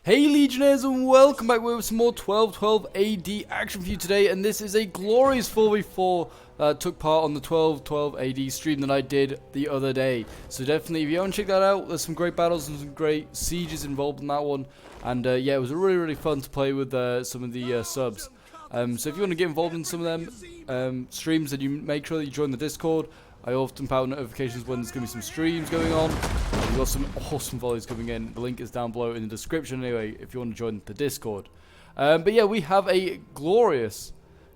Hey Legionnaires, and welcome back with some more 1212 AD action for you today, and this is a glorious 4v4 that took part on the 1212 AD stream that I did the other day. So definitely, if you haven't checked that out, there's some great battles and some great sieges involved in that one, and yeah, it was really fun to play with some of the subs. So if you want to get involved in some of them streams, then you make sure that you join the Discord. I often put out notifications when there's going to be some streams going on. We've got some awesome volleys coming in. The link is down below in the description anyway, if you want to join the Discord. But yeah, we have a glorious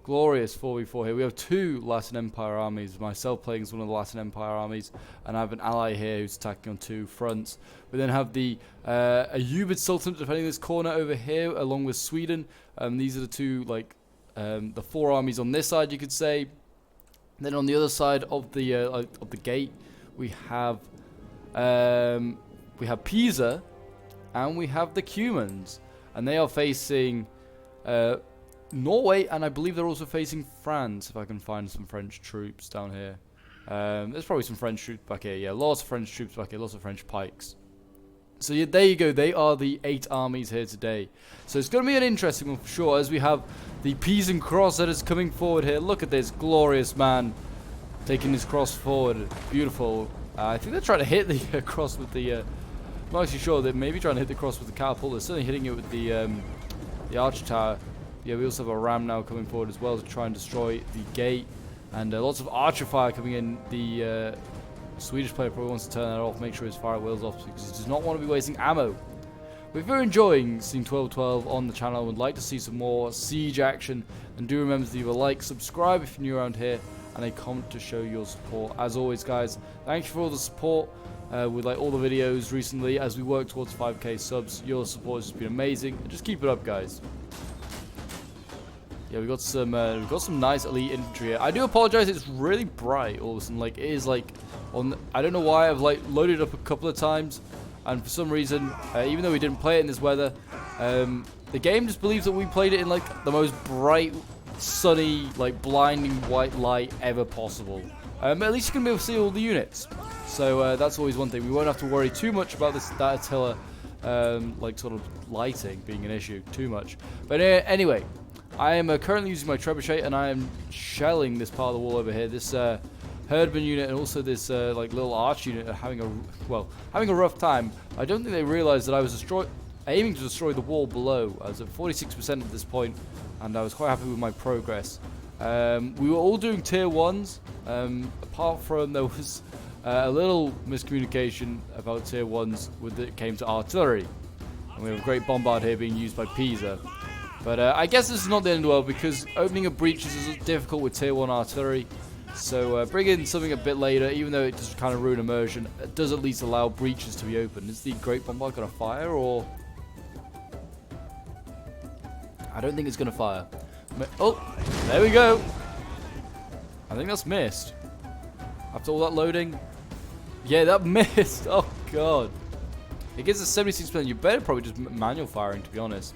4v4 here. We have two Latin Empire armies. Myself playing as one of the Latin Empire armies, and I have an ally here who's attacking on two fronts. We then have the Ayyubid Sultanate defending this corner over here, along with Sweden. These are the two, like, the four armies on this side, you could say. Then on the other side of the gate, we have Pisa, and we have the Cumans, and they are facing Norway, and I believe they're also facing France. If I can find some French troops down here, there's probably some French troops back here. Yeah, lots of French troops back here, lots of French pikes. So yeah, there you go. They are the 8 armies here today. So it's going to be an interesting one for sure, as we have the Pisan cross that is coming forward here. Look at this glorious man taking his cross forward. Beautiful. I think they're trying to hit the cross with the... I'm not actually sure. They're maybe trying to hit the cross with the catapult. They're certainly hitting it with the archer tower. Yeah, we also have a ram now coming forward as well to try and destroy the gate. And lots of archer fire coming in. The Swedish player probably wants to turn that off, make sure his fire wheels off, because he does not want to be wasting ammo. But if you're enjoying seeing 1212 on the channel and would like to see some more siege action, then do remember to leave a like, subscribe if you're new around here, and a comment to show your support. As always, guys, thank you for all the support with like all the videos recently as we work towards 5k subs. Your support has been amazing, and just keep it up, guys. Yeah, we've got some nice elite infantry here. I do apologize, it's really bright all of a sudden. Like, it is like on. I don't know why. I've like loaded up a couple of times, and for some reason, even though we didn't play it in this weather, the game just believes that we played it in like the most bright, sunny, like blinding white light ever possible. At least you can be able to see all the units. So that's always one thing. We won't have to worry too much about that Attila, like sort of lighting being an issue too much. But anyway. I am currently using my trebuchet, and I am shelling this part of the wall over here. This Herdman unit and also this like little arch unit are having a rough time. I don't think they realized that I was aiming to destroy the wall below. I was at 46% at this point, and I was quite happy with my progress. We were all doing tier 1s, apart from there was a little miscommunication about tier 1s when it came to artillery. And we have a great bombard here being used by Pisa. But I guess this is not the end of the world, because opening a breach is difficult with tier 1 artillery. So bring in something a bit later, even though it does kind of ruin immersion. It does at least allow breaches to be opened. Is the Great Bombard going to fire, or... I don't think it's going to fire. Oh, there we go. I think that's missed. After all that loading. Yeah, that missed. Oh, God. It gets a 76%. You better probably just manual firing, to be honest.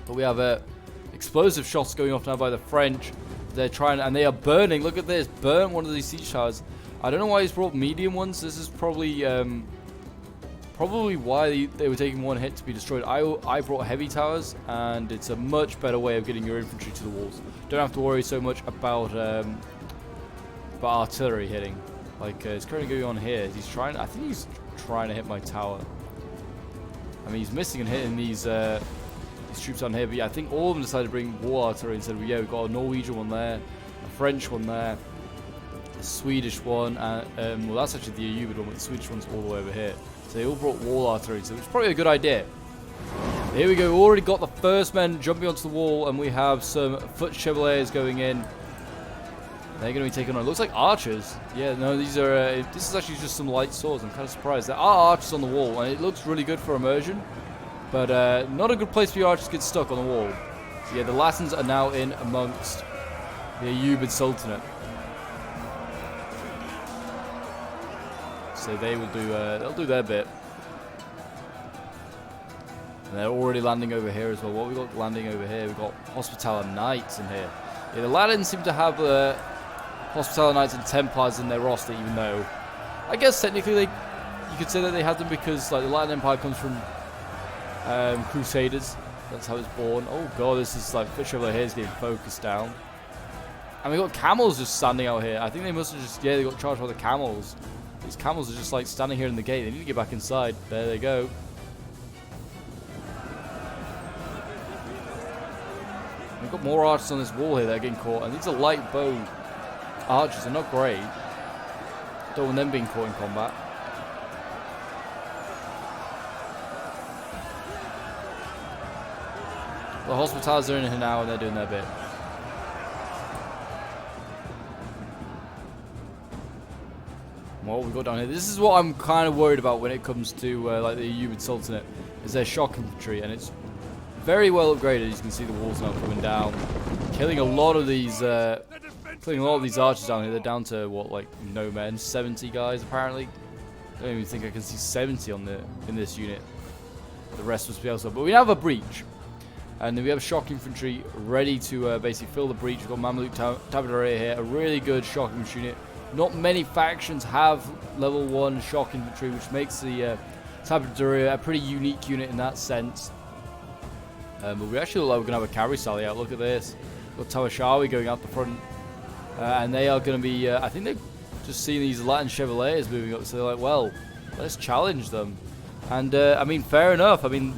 But we have explosive shots going off now by the French. They're trying, and they are burning. Look at this, burnt one of these siege towers. I don't know why he's brought medium ones. This is probably why they were taking one hit to be destroyed. I brought heavy towers, and it's a much better way of getting your infantry to the walls. Don't have to worry so much about artillery hitting. Like it's currently going on here. He's trying. I think he's trying to hit my tower. I mean, he's missing and hitting these troops on here, but yeah, I think all of them decided to bring war artillery and said, well, yeah, we've got a Norwegian one there, a French one there, a Swedish one, and well, that's actually the Ayyubid one, but the Swedish one's all the way over here. So they all brought wall artillery, so it's probably a good idea. Here we go, we already got the first men jumping onto the wall, and we have some foot chevaliers going in. They're going to be taken on. It looks like archers. Yeah, no, these are. This is actually just some light swords. I'm kind of surprised. There are archers on the wall, and it looks really good for immersion. But not a good place for your archers to get stuck on the wall. So yeah, the Latins are now in amongst the Ayyubid Sultanate. So they will do, they'll do their bit. And they're already landing over here as well. What we got landing over here? We've got Hospitaller Knights in here. Yeah, the Latins seem to have Hospitaller Knights and Templars in their roster, even though I guess technically you could say that they had them because like the Latin Empire comes from Crusaders. That's how it's born. Oh god, this is like Fish over here is getting focused down. And we got camels just standing out here. I think they must have just, yeah, they got charged by the camels. These camels are just like standing here in the gate. They need to get back inside. There they go. We've got more archers on this wall here that are getting caught. And these are light bow archers. They're not great. Don't want them being caught in combat. The hospitals are in here now and they're doing their bit. What we got down here? This is what I'm kind of worried about when it comes to like the Ayyubid Sultanate, is their shock infantry, and it's very well upgraded. As you can see, the walls now coming down, killing a lot of these, archers down here. They're down to what, like no men, 70 guys apparently. I don't even think I can see 70 on in this unit. The rest must be elsewhere. But we have a breach. And then we have shock infantry ready to basically fill the breach. We've got Mamluk Tabataria here, a really good shock infantry unit. Not many factions have level 1 shock infantry, which makes the Tabataria a pretty unique unit in that sense. But we actually look like we're going to have a cavalry sally out. Look at this. We've got Tawashawi going out the front. And they are going to be, I think they've just seen these Latin Chevaliers moving up. So they're like, well, let's challenge them. And, I mean, fair enough. I mean,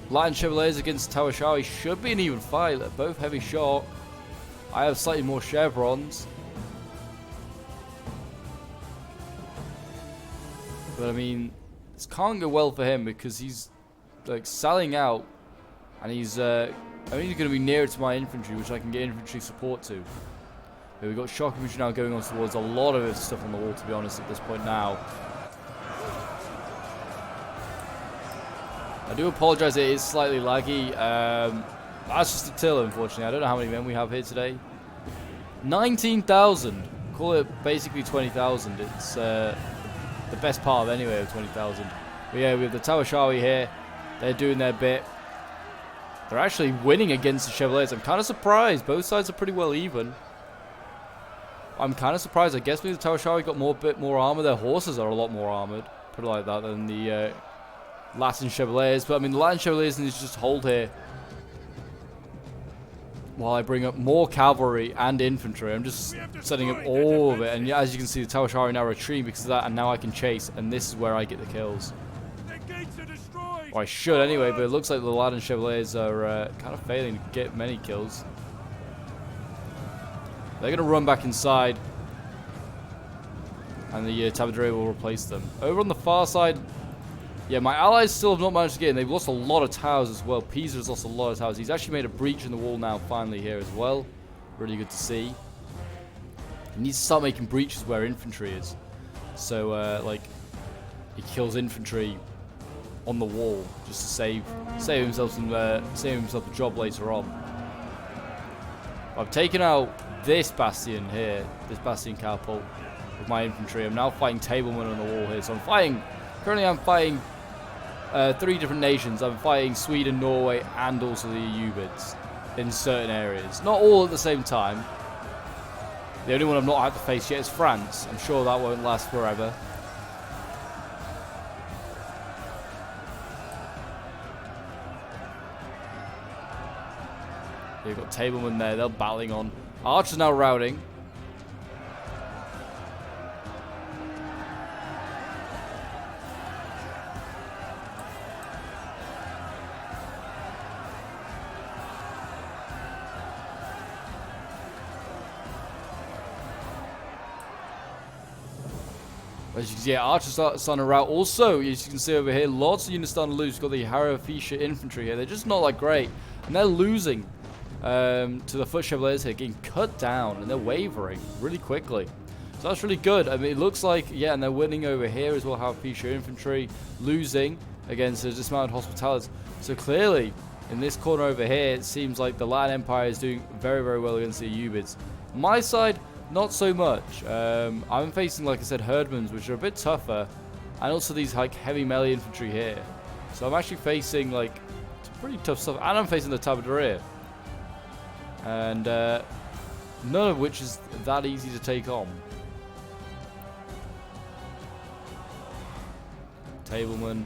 Latin Chevaliers against Tawashawi should be an even fight. They're both heavy shock. I have slightly more chevrons. But I mean, this can't go well for him because he's like selling out. And he's only going to be nearer to my infantry, which I can get infantry support to. But we've got shock infantry now going on towards a lot of his stuff on the wall, to be honest, at this point now. I do apologise, it is slightly laggy. That's just a till, unfortunately. I don't know how many men we have here today. 19,000. Call it basically 20,000. It's the best part of anyway of 20,000. But yeah, we have the Tawashawi here. They're doing their bit. They're actually winning against the Chevaliers. I'm kind of surprised. Both sides are pretty well even. I'm kind of surprised. I guess maybe the Tawashawi got a bit more armor. Their horses are a lot more armored, put it like that, than the Latin Chevaliers. But I mean, the Latin Chevaliers need to just hold here while I bring up more cavalry and infantry. I'm just setting up all of it. And as you can see, the Tawashawi now retreating because of that. And now I can chase. And this is where I get the kills. Or I should anyway, but it looks like the Latin Chevaliers are kind of failing to get many kills. They're going to run back inside. And the Tabataria will replace them. Over on the far side, yeah, my allies still have not managed to get in. They've lost a lot of towers as well. Pisa has lost a lot of towers. He's actually made a breach in the wall now, finally, here as well. Really good to see. He needs to start making breaches where infantry is. So, like, he kills infantry on the wall just to save himself a job later on. I've taken out this bastion here, this bastion catapult with my infantry. I'm now fighting tablemen on the wall here. So I'm fighting 3 different nations. I'm fighting Sweden, Norway, and also the Ayyubids in certain areas. Not all at the same time. The only one I've not had to face yet is France. I'm sure that won't last forever. You've got tablemen there. They're battling on. Archers now routing. As you can see, archers starting to rout. Also, as you can see over here, lots of units starting to lose. We've got the Harafisha infantry here. They're just not like great. And they're losing to the foot chevaliers here, getting cut down. And they're wavering really quickly. So that's really good. I mean, it looks like, yeah, and they're winning over here as well. Harafisha infantry losing against the dismounted hospitalities. So clearly, in this corner over here, it seems like the Latin Empire is doing very, very well against the Ayyubids. My side, not so much. I'm facing, like I said, herdmans, which are a bit tougher, and also these like heavy melee infantry here. So I'm actually facing like some pretty tough stuff, and I'm facing the Tabataria, and none of which is that easy to take on. Tableman,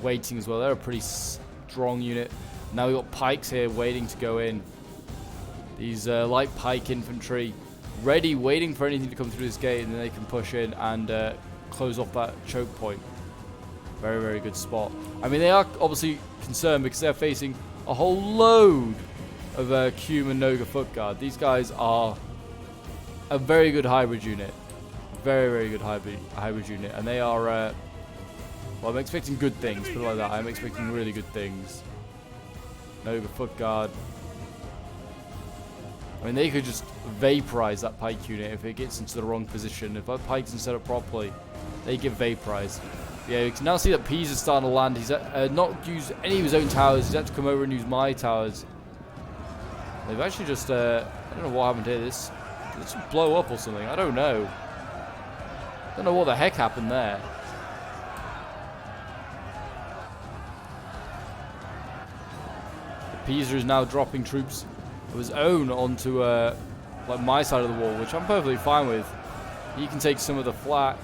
waiting as well. They're a pretty strong unit. Now we've got pikes here waiting to go in. These light pike infantry ready, waiting for anything to come through this gate, and then they can push in and close off that choke point. Very, very good spot. I mean, they are obviously concerned because they're facing a whole load of Cume and Noga foot guard. These guys are a very good hybrid unit. Very, very good hybrid unit. And they are, well, I'm expecting good things, put it like that. I'm expecting really good things. Noga foot guard. I mean, they could just vaporize that pike unit if it gets into the wrong position. If that pike isn't set up properly, they get vaporized. Yeah, you can now see that Pease is starting to land. He's not used any of his own towers. He's had to come over and use my towers. They've actually just, I don't know what happened here. This blow up or something. I don't know. Don't know what the heck happened there. The Peaser is now dropping troops of his own onto like my side of the wall, which I'm perfectly fine with. He can take some of the flak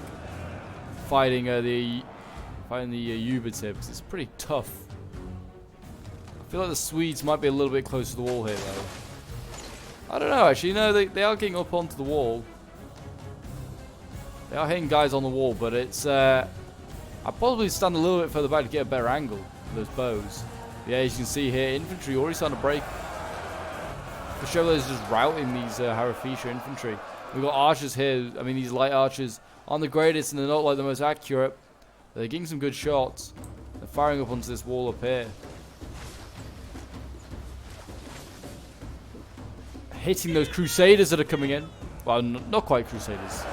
fighting the Ubids here, because it's pretty tough. I feel like the Swedes might be a little bit close to the wall here, though. I don't know, actually. No, they are getting up onto the wall. They are hitting guys on the wall, but it's... I'll probably stand a little bit further back to get a better angle for those bows. Yeah, as you can see here, infantry already starting to break. The Chevalier is just routing these Harafisha infantry. We've got archers here. I mean, these light archers aren't the greatest, and they're not like the most accurate. They're getting some good shots. They're firing up onto this wall up here. Hitting those Crusaders that are coming in. Well, not quite Crusaders.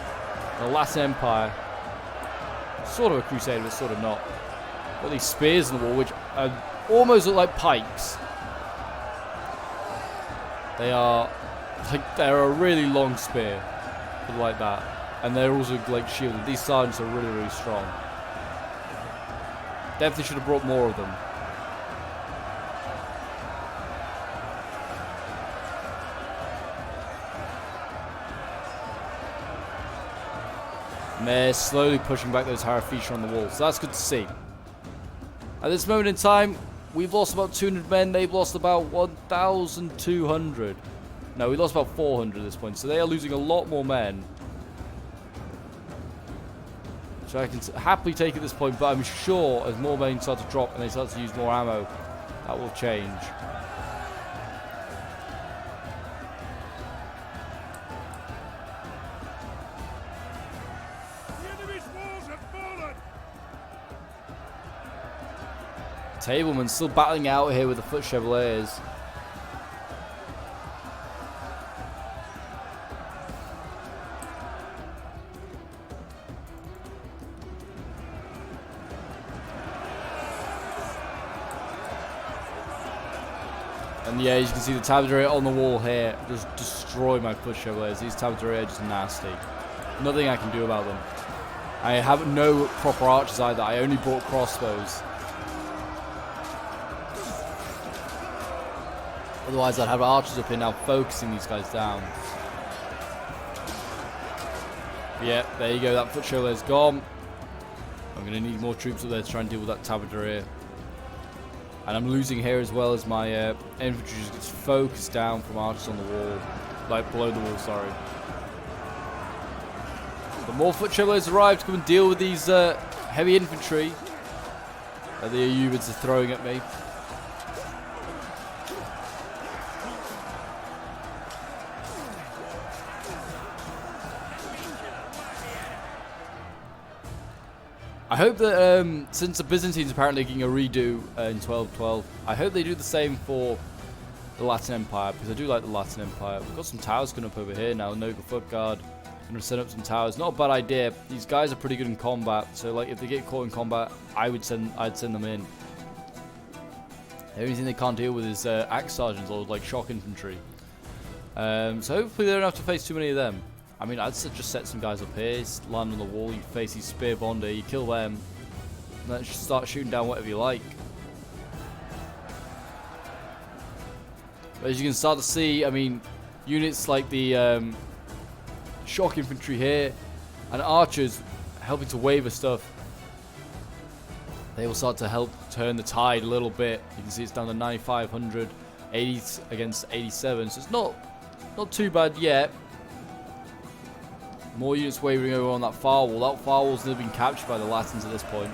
The Latin Empire. Sort of a Crusader, but sort of not. Got these spears in the wall, which almost look like pikes. They're a really long spear, like that, and they're also like shielded. These sergeants are really, really strong. Definitely should have brought more of them. And they're slowly pushing back those Harafisha on the wall, so that's good to see. At this moment in time, we've lost about 200 men. They've lost about 1,200. No, we lost about 400 at this point. So they are losing a lot more men. So I can happily take at this point. But I'm sure as more men start to drop and they start to use more ammo, that will change. Tableman's still battling out here with the Foot Chevaliers. And yeah, as you can see the Tabarderier on the wall here just destroy my Foot Chevaliers. These Tabarderier are just nasty. Nothing I can do about them. I have no proper archers either. I only brought crossbows. Otherwise, I'd have archers up here now focusing these guys down. Yeah, there you go. That Foot Chevalier's gone. I'm going to need more troops up there to try and deal with that Tabarderier. And I'm losing here as well as my infantry just gets focused down from archers on the wall. Like, below the wall, sorry. But more Foot Chevaliers arrive to come and deal with these heavy infantry that the Ubids are throwing at me. I hope that, since the Byzantines apparently getting a redo in 1212, I hope they do the same for the Latin Empire, because I do like the Latin Empire. We've got some towers coming up over here now, Noble Foot Guard. I'm going to set up some towers. Not a bad idea. These guys are pretty good in combat, so like if they get caught in combat, I'd send them in. The only thing they can't deal with is axe sergeants or like shock infantry. So hopefully they don't have to face too many of them. I mean, I'd just set some guys up here, land on the wall, you face these spear bonder, you kill them, and then just start shooting down whatever you like. But as you can start to see, I mean, units like the shock infantry here and archers helping to waver stuff. They will start to help turn the tide a little bit. You can see it's down to 9,500, 80 against 87, so it's not too bad yet. More units wavering over on that firewall. That firewall's never been captured by the Latins at this point.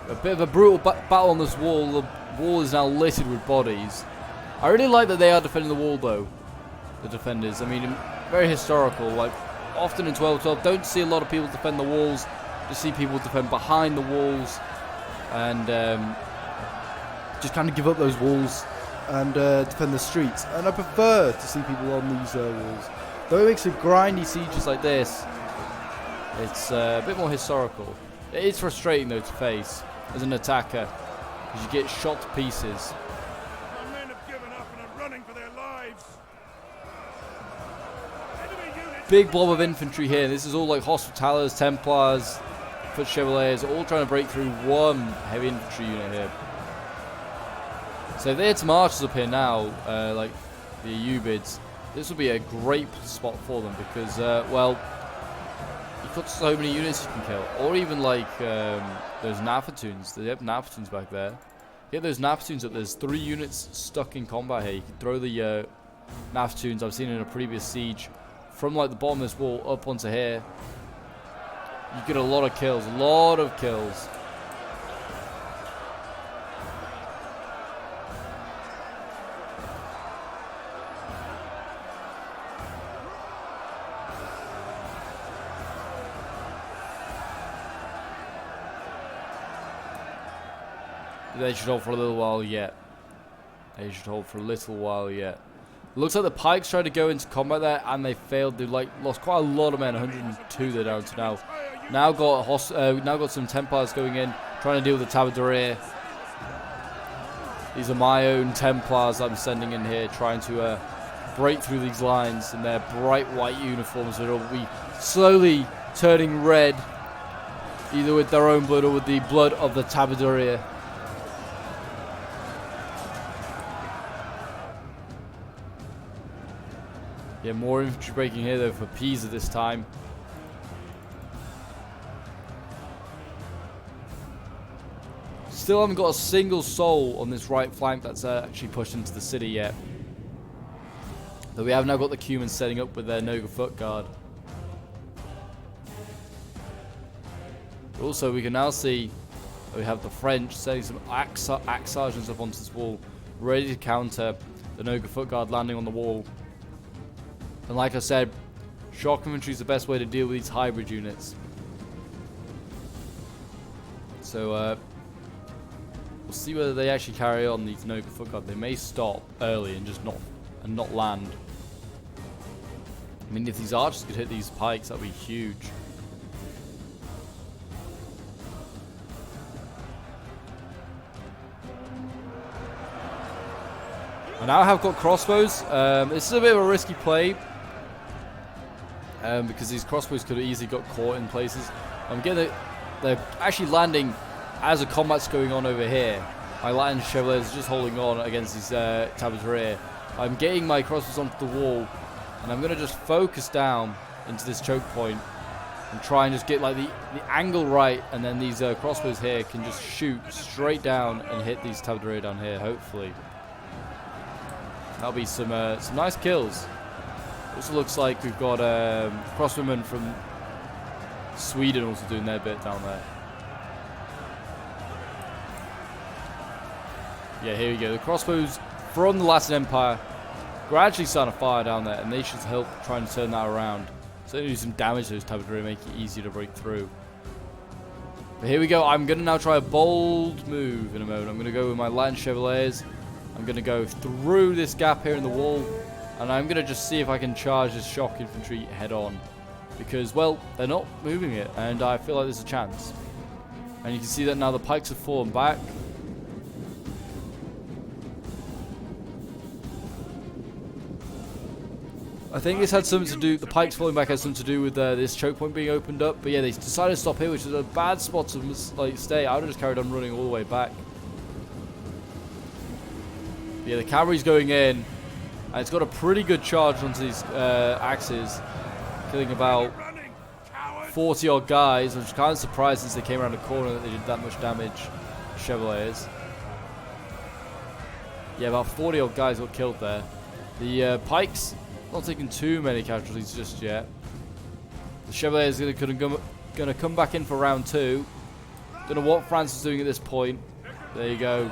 A bit of a brutal battle on this wall. The wall is now littered with bodies. I really like that they are defending the wall though, the defenders. I mean, very historical. Like, often in 12-12, don't see a lot of people defend the walls. Just see people defend behind the walls and just kind of give up those walls and defend the streets. And I prefer to see people on these walls. Though it makes a grindy sieges like this, it's a bit more historical. It is frustrating though to face as an attacker, because you get shot to pieces. My men have given up and are running for their lives. Big blob of infantry here. This is all like Hospitalers, Templars, Foot Chevaliers, all trying to break through one heavy infantry unit here. So if they had some archers up here now, like the Ubids, this would be a great spot for them because, well, you've got so many units you can kill. Or even like those Nafatoons. They have Nafatoons back there. Get those Nafatoons up. There's 3 units stuck in combat here. You can throw the Nafatoons I've seen in a previous siege from like the bottom of this wall up onto here. You get a lot of kills. A lot of kills. They should hold for a little while yet. They should hold for a little while yet. Looks like the Pikes tried to go into combat there and they failed. They like lost quite a lot of men. 102 they're down to now. Now got some Templars going in, trying to deal with the Tabaderia. These are my own Templars I'm sending in here, trying to break through these lines in their bright white uniforms that will be slowly turning red, either with their own blood or with the blood of the Tabaderia. Yeah, more infantry breaking here though for Pisa this time. Still haven't got a single soul on this right flank that's actually pushed into the city yet. Though we have now got the Cumans setting up with their Noga foot guard. Also, we can now see that we have the French setting some axe sergeants up onto this wall, ready to counter the Noga foot guard landing on the wall. And like I said, shock infantry is the best way to deal with these hybrid units. So we'll see whether they actually carry on these Noga foot guard. They may stop early and just not land. I mean, if these archers could hit these pikes, that'd be huge. I now have got crossbows. This is a bit of a risky play. Because these crossbows could have easily got caught in places. I'm getting they're actually landing as a combat's going on over here. My Latin Chevaliers are just holding on against these Tabaderia. I'm getting my crossbows onto the wall, and I'm going to just focus down into this choke point and try and just get like the angle right, and then these crossbows here can just shoot straight down and hit these Tabaderia down here, hopefully. That'll be some nice kills. Also looks like we've got crossbowmen from Sweden also doing their bit down there. Yeah, here we go. The crossbows from the Latin Empire gradually starting to fire down there, and they should help try and turn that around. Certainly do some damage to those Tabaderia, make it easier to break through. But here we go. I'm going to now try a bold move in a moment. I'm going to go with my Latin Chevaliers. I'm going to go through this gap here in the wall. And I'm going to just see if I can charge this shock infantry head on. Because, well, they're not moving it. And I feel like there's a chance. And you can see that now the pikes have fallen back. I think this had something to do, the pikes falling back had something to do with this choke point being opened up. But yeah, they decided to stop here, which is a bad spot to like stay. I would have just carried on running all the way back. Yeah, the cavalry's going in. And it's got a pretty good charge onto these axes. Killing about 40 odd guys, which is kind of surprised since they came around the corner that they did that much damage. Chevaliers. Yeah, about 40 odd guys got killed there. The pikes not taking too many casualties just yet. The Chevaliers are gonna come back in for round 2. Don't know what France is doing at this point. There you go.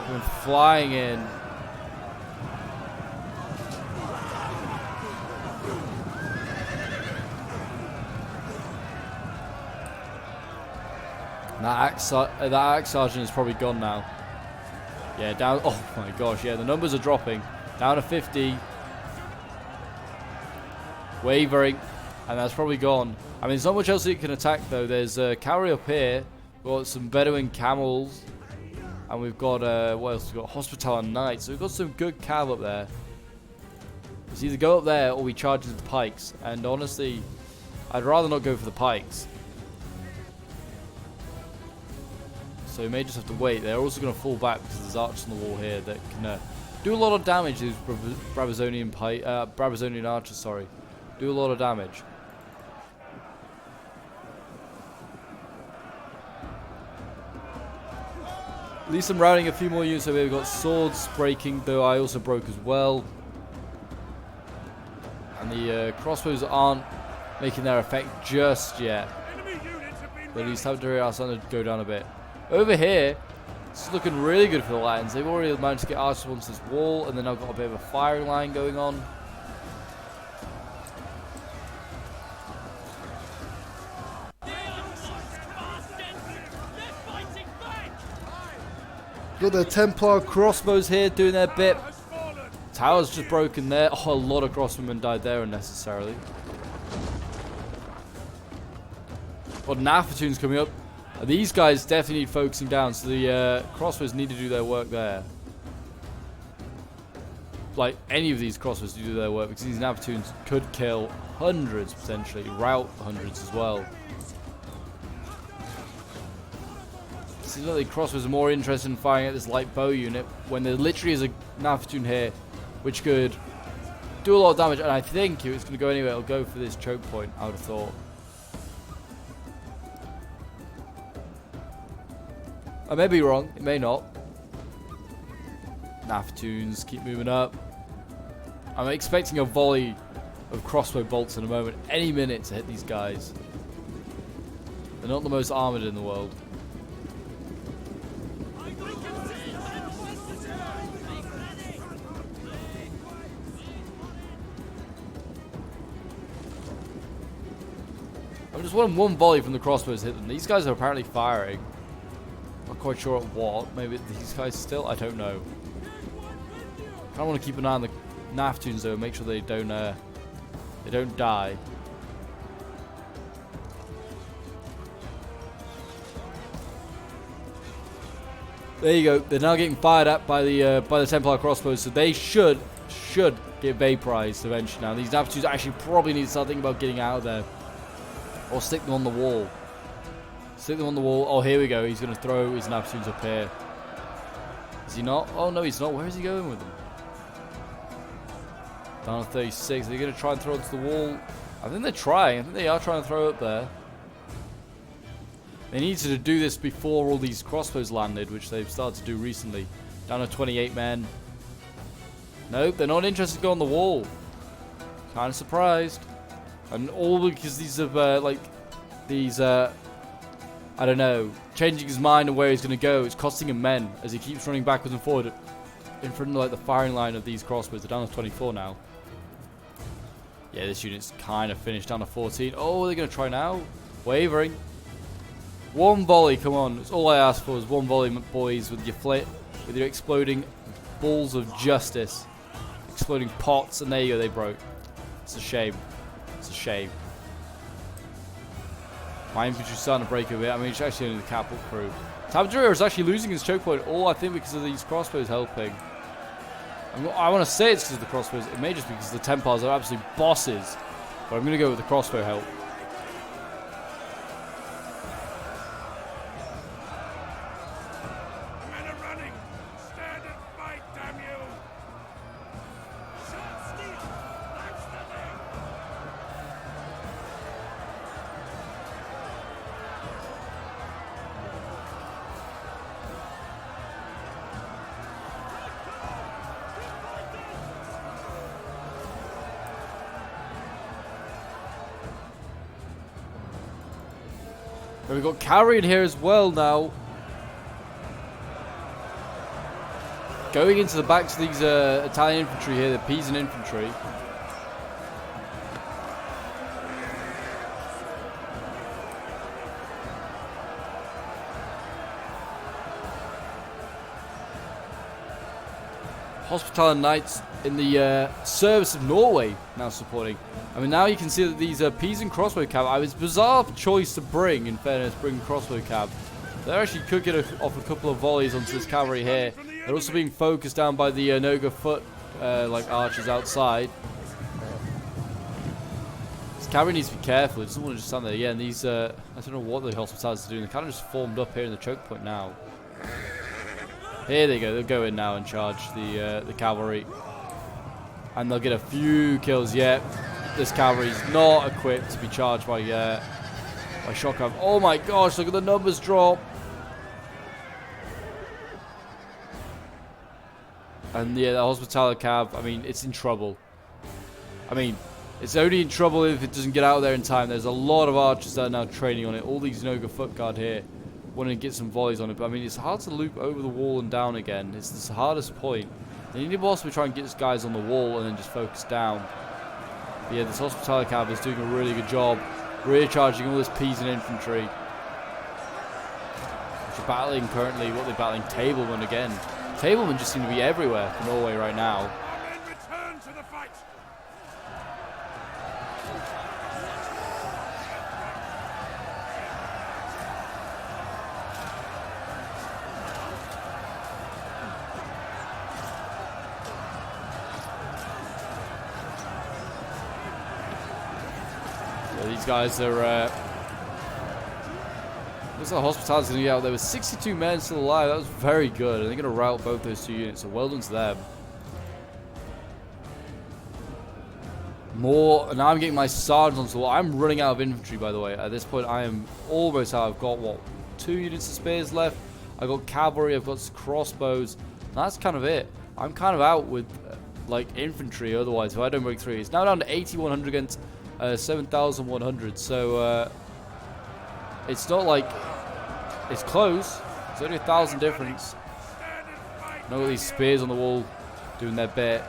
Going flying in. That axe sergeant is probably gone now. Yeah, down. Oh my gosh, yeah, the numbers are dropping. Down to 50. Wavering. And that's probably gone. I mean, there's not much else that you can attack, though. There's cavalry up here. We've got some Bedouin camels. And we've got, what else? We've got Hospital and Knights. So we've got some good cav up there. It's either go up there or we charge into the pikes. And honestly, I'd rather not go for the pikes. So we may just have to wait. They're also going to fall back because there's archers on the wall here that can do a lot of damage. These Brabazonian archers, sorry, do a lot of damage. At least I'm routing a few more units over here. We've got swords breaking, though I also broke as well. And the crossbows aren't making their effect just yet. But these cavalry are starting to go down a bit. Over here, it's looking really good for the Latins. They've already managed to get archers onto this wall, and then I've got a bit of a firing line going on. Got the Templar crossbows here doing their bit. Tower's just broken there. Oh, a lot of crossbowmen died there unnecessarily. Got Nafatoons coming up. These guys definitely need focusing down, so the crossbows need to do their work there. Like, any of these crossbows do their work, because these Nafatoons could kill hundreds, potentially. Rout hundreds as well. Seems like the crossbows are more interested in firing at this light bow unit, when there literally is a Nafatoon here, which could do a lot of damage, and I think if it's going to go anywhere, it'll go for this choke point, I would have thought. I may be wrong, it may not. Nafatoons keep moving up. I'm expecting a volley of crossbow bolts in a moment, any minute to hit these guys. They're not the most armored in the world. I'm just wanting one volley from the crossbows to hit them. These guys are apparently firing. Not quite sure at what. Maybe these guys still? I don't know. I want to keep an eye on the Nafatoons though, make sure they don't die. There you go. They're now getting fired at by the Templar crossbows, so they should get vaporized eventually. Now these Nafatoons actually probably need to start thinking about getting out of there, or stick them on the wall. Stick them on the wall. Oh, here we go. He's going to throw his Nafatoons up here. Is he not? Oh, no, he's not. Where is he going with them? Down to 36. Are they going to try and throw it to the wall? I think they're trying. I think they are trying to throw it up there. They needed to do this before all these crossbows landed, which they've started to do recently. Down to 28 men. Nope, they're not interested to go on the wall. Kind of surprised. And all because these are, I don't know, changing his mind and where he's going to go. It's costing him men as he keeps running backwards and forward in front of like the firing line of these crossbows. They're down to 24 now. Yeah, this unit's kind of finished, down to 14. Oh, they're going to try now? Wavering. One volley, come on. That's all I asked for, is one volley, boys, with your exploding balls of justice. Exploding pots, and there you go, they broke. It's a shame. It's a shame. My infantry's starting to break a bit. I mean, it's actually only the catapult crew. Tabadura is actually losing his choke point, all I think because of these crossbows helping. I want to say it's because of the crossbows. It may just be because the Templars are absolute bosses. But I'm going to go with the crossbow help. The men are running. Stand and fight, damn you! And we've got cavalry in here as well now. Going into the backs of these Italian infantry here, the Pisan infantry. Hospitaller Knights in the service of Norway now supporting. I mean, now you can see that these Pisan crossbow cab, I was bizarre choice to bring, in fairness, bring crossbow cab. They're actually cooking off a couple of volleys onto this cavalry here. They're also being focused down by the Noga foot like archers outside. This cavalry needs to be careful. It doesn't want to just stand there. Yeah, and these I don't know what the hospitals are doing. They're kind of just formed up here in the choke point now. Here they go. They'll go in now and charge the cavalry, and they'll get a few kills. Yet this cavalry is not equipped to be charged by shotgun. Oh my gosh! Look at the numbers drop. And yeah, the Hospitaller Cav, I mean, it's in trouble. I mean, it's only in trouble if it doesn't get out there in time. There's a lot of archers that are now training on it. All these Noga foot guard here wanting to get some volleys on it. But I mean, it's hard to loop over the wall and down again. It's the hardest point. They need to possibly try and get these guys on the wall and then just focus down. But yeah, this Hospitaller Cav is doing a really good job. Rear charging all this Pisan infantry. Which are battling currently, what they're battling, Tablemen again. Tablemen just seem to be everywhere for Norway right now. Our men return to the fight. Yeah, these guys are looks like the Hospitaler's going to get out there with 62 men still alive. That was very good. And they're going to rout both those two units. So well done to them. More. Now I'm getting my sergeants onto the wall. I'm running out of infantry, by the way. At this point, I am almost out. I've got, what, 2 units of spears left. I've got cavalry. I've got crossbows. And that's kind of it. I'm kind of out with, like, infantry otherwise. If I don't break 3. It's now down to 8,100 against 7,100. So, it's not like it's close. It's only 1,000 difference. Look at these spears on the wall doing their bit.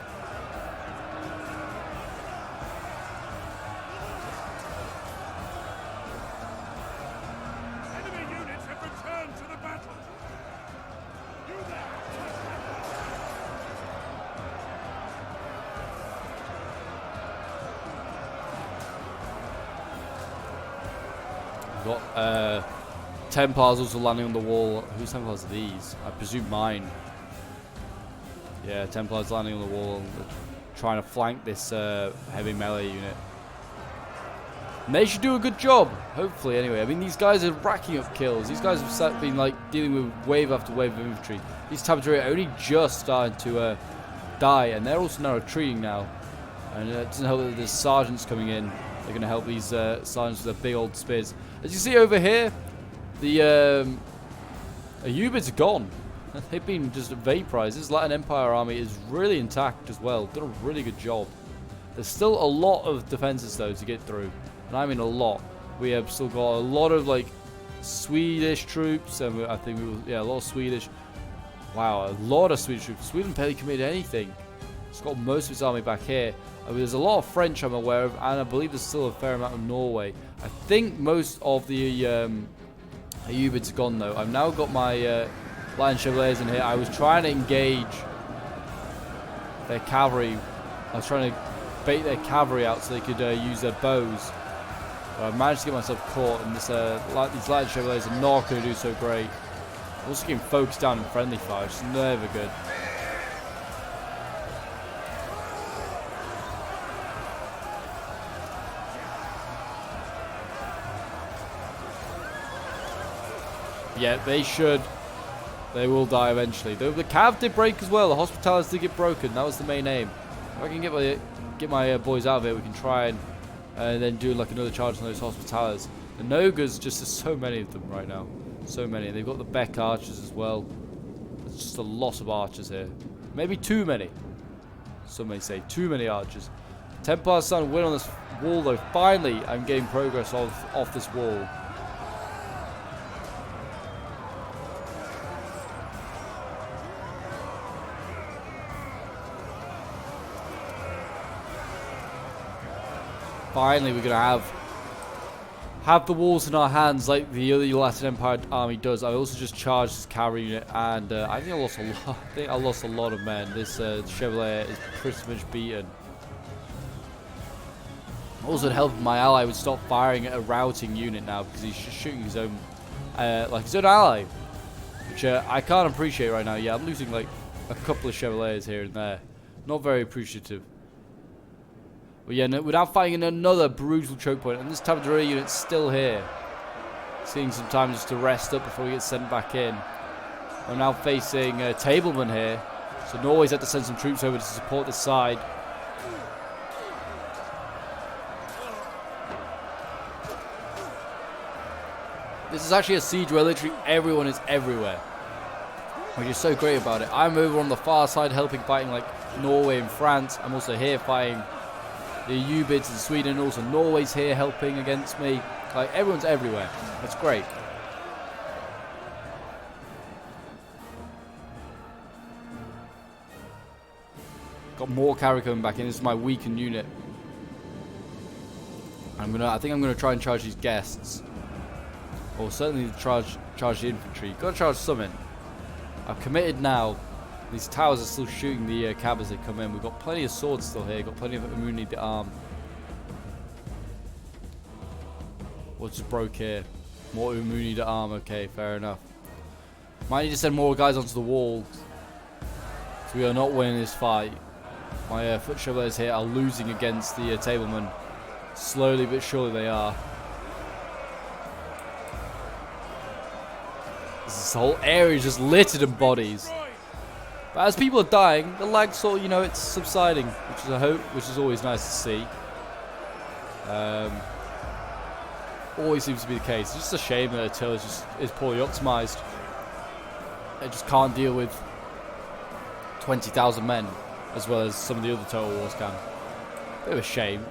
Enemy units have returned to the battle. You there. We've got Templars also landing on the wall. Whose Templars are these? I presume mine. Yeah, Templars landing on the wall and trying to flank this heavy melee unit. And they should do a good job, hopefully, anyway. I mean, these guys are racking up kills. These guys have been like dealing with wave after wave of infantry. These Tabataria are only just starting to die, and they're also now retreating now. And it doesn't help that there's sergeants coming in. They're going to help these sergeants with their big old spears. As you see over here, the Ubids are gone. They've been just vaporized. This Latin Empire army is really intact as well. Done a really good job. There's still a lot of defenses though to get through, and I mean a lot. We have still got a lot of like Swedish troops, and I think a lot of Swedish. Wow, a lot of Swedish troops. Sweden barely committed anything. It's got most of its army back here. I mean, there's a lot of French I'm aware of, and I believe there's still a fair amount of Norway. I think most of the Ubids are gone though. I've now got my Lion Chevaliers in here. I was trying to engage their cavalry. I was trying to bait their cavalry out so they could use their bows. But I managed to get myself caught, and these Lion Chevaliers are not going to do so great. I'm also getting focused down in friendly fire, which is never good. Yeah, they should. They will die eventually. The cav did break as well. The Hospitallers did get broken. That was the main aim. If I can get my boys out of here, we can try and then do like another charge on those Hospitallers. The Nogas, just there's so many of them right now. So many. They've got the Beck archers as well. There's just a lot of archers here. Maybe too many. Some may say too many archers. Templars starting to win on this wall though. Finally, I'm getting progress off this wall. Finally, we're gonna have the walls in our hands like the other Latin Empire army does. I also just charged this cavalry unit, and I think I lost a lot. I think I lost a lot of men. This Chevalier is pretty much beaten. Also, it helped my ally would stop firing at a routing unit now because he's just shooting his own, like his own ally, which I can't appreciate right now. Yeah, I'm losing like a couple of Chevaliers here and there. Not very appreciative. But yeah, no, we're now fighting in another brutal choke point, and this time the artillery unit's still here. Seeing some time just to rest up before we get sent back in. I'm now facing Tableman here, so Norway's had to send some troops over to support this side. This is actually a siege where literally everyone is everywhere, which is so great about it. I'm over on the far side helping fighting like Norway and France. I'm also here fighting the U-Bids in Sweden. Also Norway's here helping against me. Like, everyone's everywhere. That's great. Got more cavalry coming back in. This is my weakened unit. I think I'm gonna try and charge these guests. Or certainly charge the infantry. Gotta charge some in. I've committed now. These towers are still shooting the cab as they come in. We've got plenty of swords still here. Got plenty of immunity to arm. What's just broke here? More immunity to arm. Okay, fair enough. Might need to send more guys onto the walls. So we are not winning this fight. My foot chevaliers here are losing against the Tablemen. Slowly but surely they are. This whole area is just littered in bodies. But as people are dying, the lag sort of, you know, it's subsiding, which is a hope, which is always nice to see. Always seems to be the case. It's just a shame that artillery is poorly optimized. It just can't deal with 20,000 men, as well as some of the other Total Wars can. Bit of a shame.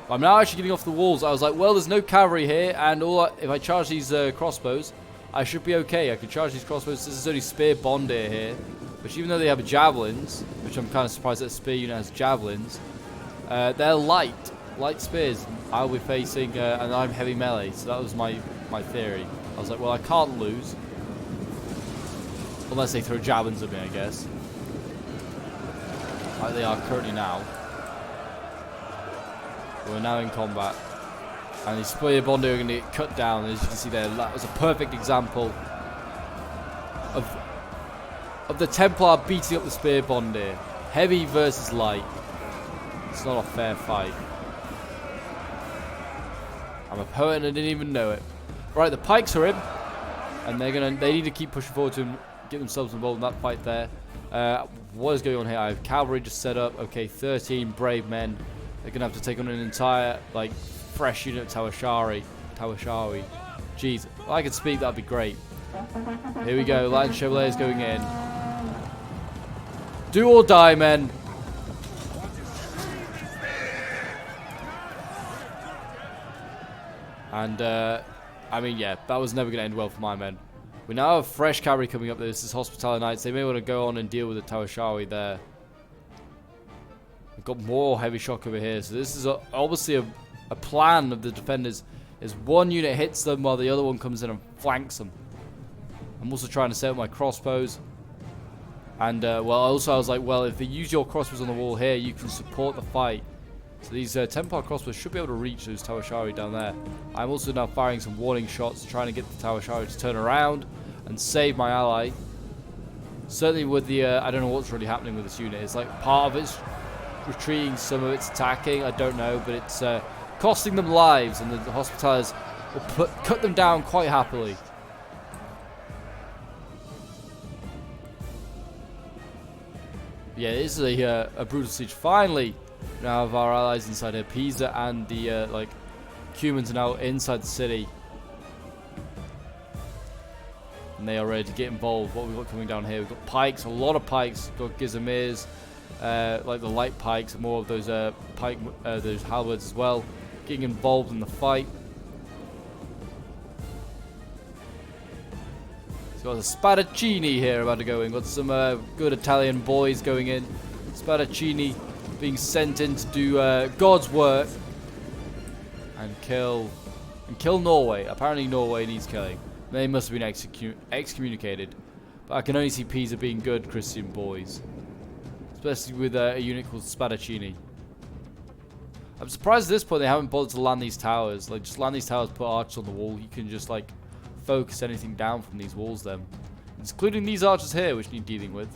I'm now actually getting off the walls. I was like, well, there's no cavalry here, and if I charge these crossbows, I should be okay. I can charge these crossbows. This is only spear bondier here, which even though they have javelins, which I'm kind of surprised that a spear unit has javelins, they're light spears. I'll be facing, and I'm heavy melee, so that was my theory. I was like, well, I can't lose, unless they throw javelins at me, I guess, like they are currently now. We're now in combat, and these spear bondier are going to get cut down. As you can see there, that was a perfect example of the Templar beating up the spear bondier. Heavy versus light. It's not a fair fight. I'm a poet and I didn't even know it. Right, the pikes are in, and they need to keep pushing forward to get themselves involved in that fight there. What is going on here? I have cavalry just set up. Okay, 13 brave men. They're going to have to take on an entire, like, fresh unit of Tawashari. Jeez, if I could speak, that'd be great. Here we go, Latin Chevaliers going in. Do or die, men. And, I mean, yeah, that was never going to end well for my men. We now have fresh cavalry coming up. This is Hospitality Knights. They may want to go on and deal with the Tawashari there. We've got more heavy shock over here. So this is obviously a plan of the defenders. Is one unit hits them while the other one comes in and flanks them. I'm also trying to set up my crossbows. And, well, also I was like, well, if they use your crossbows on the wall here, you can support the fight. So these Templar crossbows should be able to reach those Tawashari down there. I'm also now firing some warning shots, trying to get the Tawashari to turn around and save my ally. Certainly with the, I don't know what's really happening with this unit. It's like part of it's retreating, some of it's attacking, I don't know, but it's costing them lives, and the Hospitallers will cut them down quite happily. Yeah, this is a brutal siege. Finally, we now have our allies inside here. Pisa and the like Cumans are now inside the city, and they are ready to get involved. What we've got coming down here, we've got pikes, a lot of pikes. We've got Gizamirs. Like the light pikes, more of those those halberds as well, getting involved in the fight. So got the Spadaccini here about to go in. Got some good Italian boys going in. Spadaccini being sent in to do God's work and kill Norway. Apparently Norway needs killing. They must have been excommunicated. But I can only see Pisa being good Christian boys. Especially with a unit called Spadaccini. I'm surprised at this point they haven't bothered to land these towers. Like, just land these towers, put archers on the wall. You can just, like, focus anything down from these walls then. Including these archers here, which need dealing with.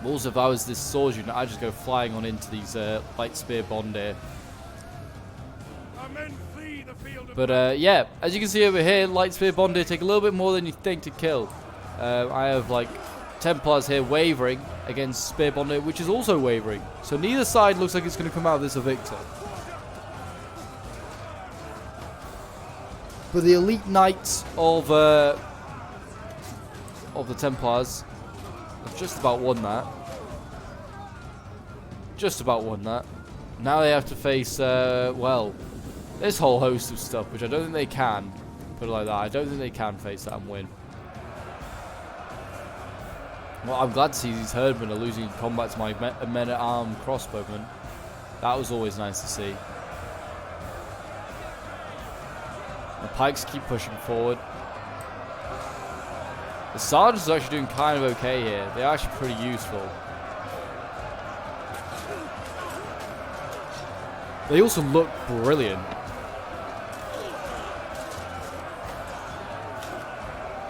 Also, if I was this sword unit, I'd just go flying on into these light spear bond here. But yeah, as you can see over here, light spear bond here take a little bit more than you think to kill. I have like Templars here wavering against spear bond here, which is also wavering. So neither side looks like it's going to come out of this a victor. But the elite knights of the Templars have just about won that. Just about won that. Now they have to face, well, this whole host of stuff, which I don't think they can. Put it like that. I don't think they can face that and win. Well, I'm glad to see these herdmen are losing combat to my men-at-arms crossbowmen. That was always nice to see. The pikes keep pushing forward. The sergeants are actually doing kind of okay here. They're actually pretty useful. They also look brilliant.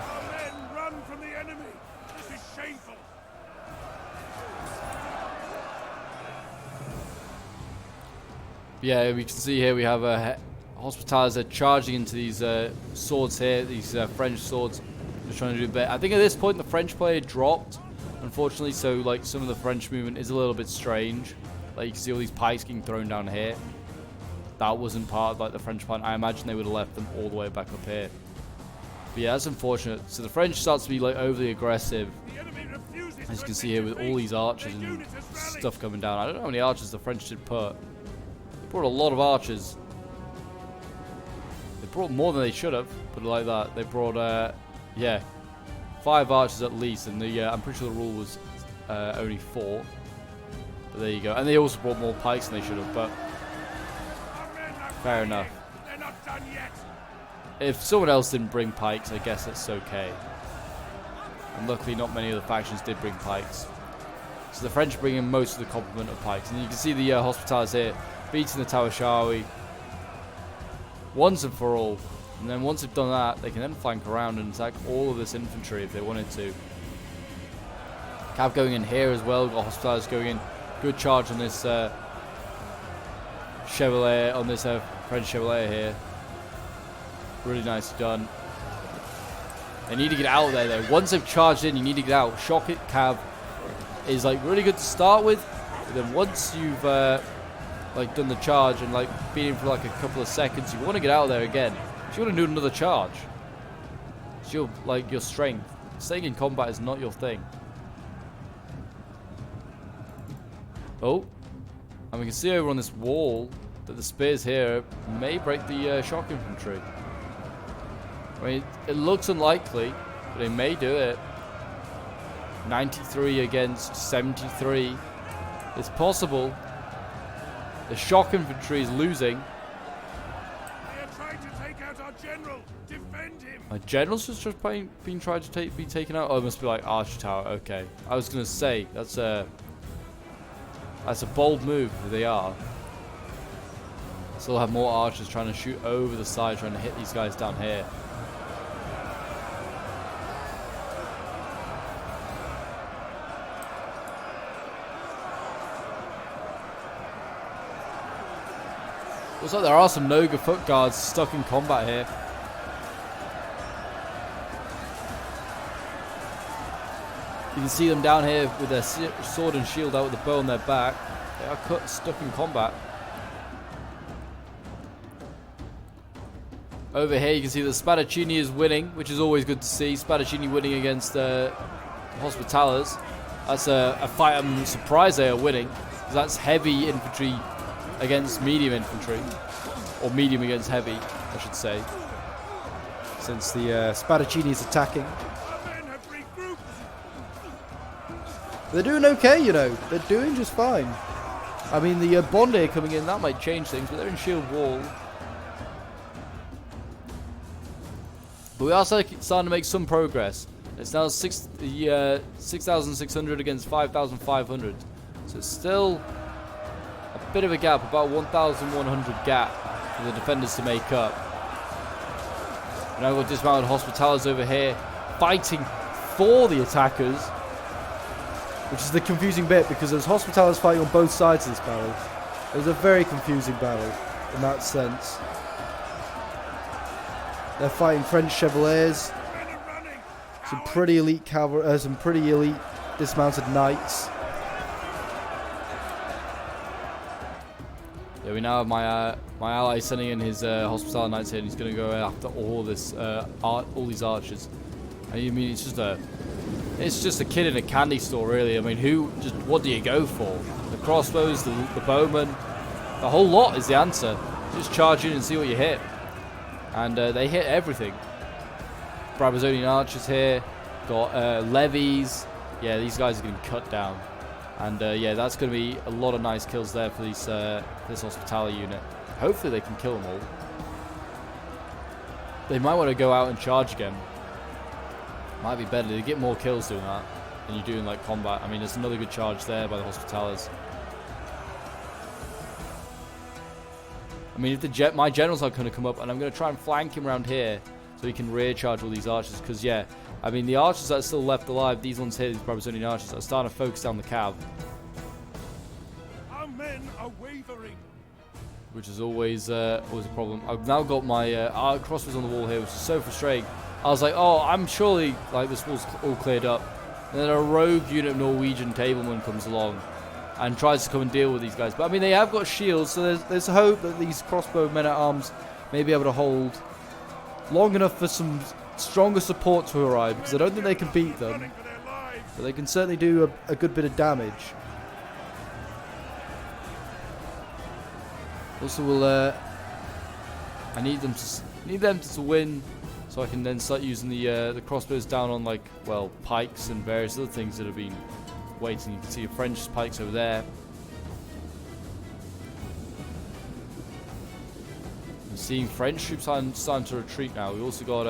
Our men run from the enemy. This is shameful. Yeah, we can see here we have Hospitals are charging into these swords here, these French swords. Just trying to do a bit. I think at this point the French player dropped, unfortunately, so like some of the French movement is a little bit strange. Like you can see all these pikes getting thrown down here. That wasn't part of like the French plan. I imagine they would have left them all the way back up here. But yeah, that's unfortunate. So the French starts to be like overly aggressive. As you can see here with all these archers and stuff coming down. I don't know how many archers the French did put. They brought a lot of archers. They brought more than they should have, put it like that. They brought, yeah, 5 archers at least, and I'm pretty sure the rule was only 4. But there you go. And they also brought more pikes than they should have, but fair enough. They're not done yet. If someone else didn't bring pikes, I guess that's okay. And luckily not many of the factions did bring pikes. So the French bring in most of the complement of pikes. And you can see the Hospitals here beating the Tawashawi once and for all. And then once they've done that, they can then flank around and attack all of this infantry if they wanted to. Cav going in here as well. Got Hospitals going in. Good charge on this Chevalier, on this French Chevalier here. Really nicely done. They need to get out there though. Once they've charged in, you need to get out. Shock it, Cav is like really good to start with. But then once you've like done the charge and like been in for like a couple of seconds, you want to get out there again. You want to do another charge. It's your like your strength. Staying in combat is not your thing. Oh, and we can see over on this wall that the spears here may break the shock infantry. I mean, it looks unlikely, but they may do it. 93 against 73. It's possible. The shock infantry is losing. They are trying to take out our general. Defend him. My general's just being tried to be taken out. Oh, it must be like Archer Tower. Okay, I was gonna say that's a bold move if they are. Still have more archers trying to shoot over the side, trying to hit these guys down here. Looks like there are some Noga foot guards stuck in combat here. You can see them down here with their sword and shield out with the bow on their back. They are stuck in combat. Over here you can see that Spadaccini is winning, which is always good to see. Spadaccini winning against Hospitallers. That's a fight I'm surprised they are winning, because that's heavy infantry against medium infantry. Or medium against heavy, I should say. Since the Spadaccini is attacking. They're doing okay, you know. They're doing just fine. I mean, the Bondier coming in, that might change things, but they're in shield wall. But we are starting to make some progress. It's now 6,600 against 5,500. So it's still a bit of a gap, about 1,100 gap for the defenders to make up. And I've got dismounted hospitalers over here fighting for the attackers, which is the confusing bit because there's hospitalers fighting on both sides of this battle. It was a very confusing battle in that sense. They're fighting French Chevaliers, some pretty elite cavalry, some pretty elite dismounted knights. Yeah, we now have my ally sending in his hospital knights here, and he's going to go after all this all these archers. I mean, it's just a kid in a candy store, really. I mean, what do you go for? The crossbows, the bowmen, the whole lot is the answer. Just charge in and see what you hit, and they hit everything. Brabazonian archers here, got levies. Yeah, these guys are getting cut down. And yeah, that's going to be a lot of nice kills there for this hospitality unit. Hopefully they can kill them all. They might want to go out and charge again. Might be better to get more kills doing that than you do in like combat. I mean, there's another good charge there by the hospitalers. I mean, if my generals are going to come up, and I'm going to try and flank him around here so he can rear charge all these archers. Because yeah, I mean, the archers that are still left alive, these ones here, these Brabazonian archers, are starting to focus down the cav. Our men are wavering. Which is always a problem. I've now got my crossbows on the wall here, which is so frustrating. I was like, oh, I'm surely like this wall's all cleared up. And then a rogue unit of Norwegian tablemen comes along and tries to come and deal with these guys. But I mean, they have got shields, so there's hope that these crossbow men at arms may be able to hold long enough for some stronger support to arrive, because I don't think they can beat them, but they can certainly do a good bit of damage. Also, I need them to win, so I can then start using the crossbows down on, like, well, pikes and various other things that have been waiting. You can see French pikes over there. I'm seeing French troops starting to retreat now. We also got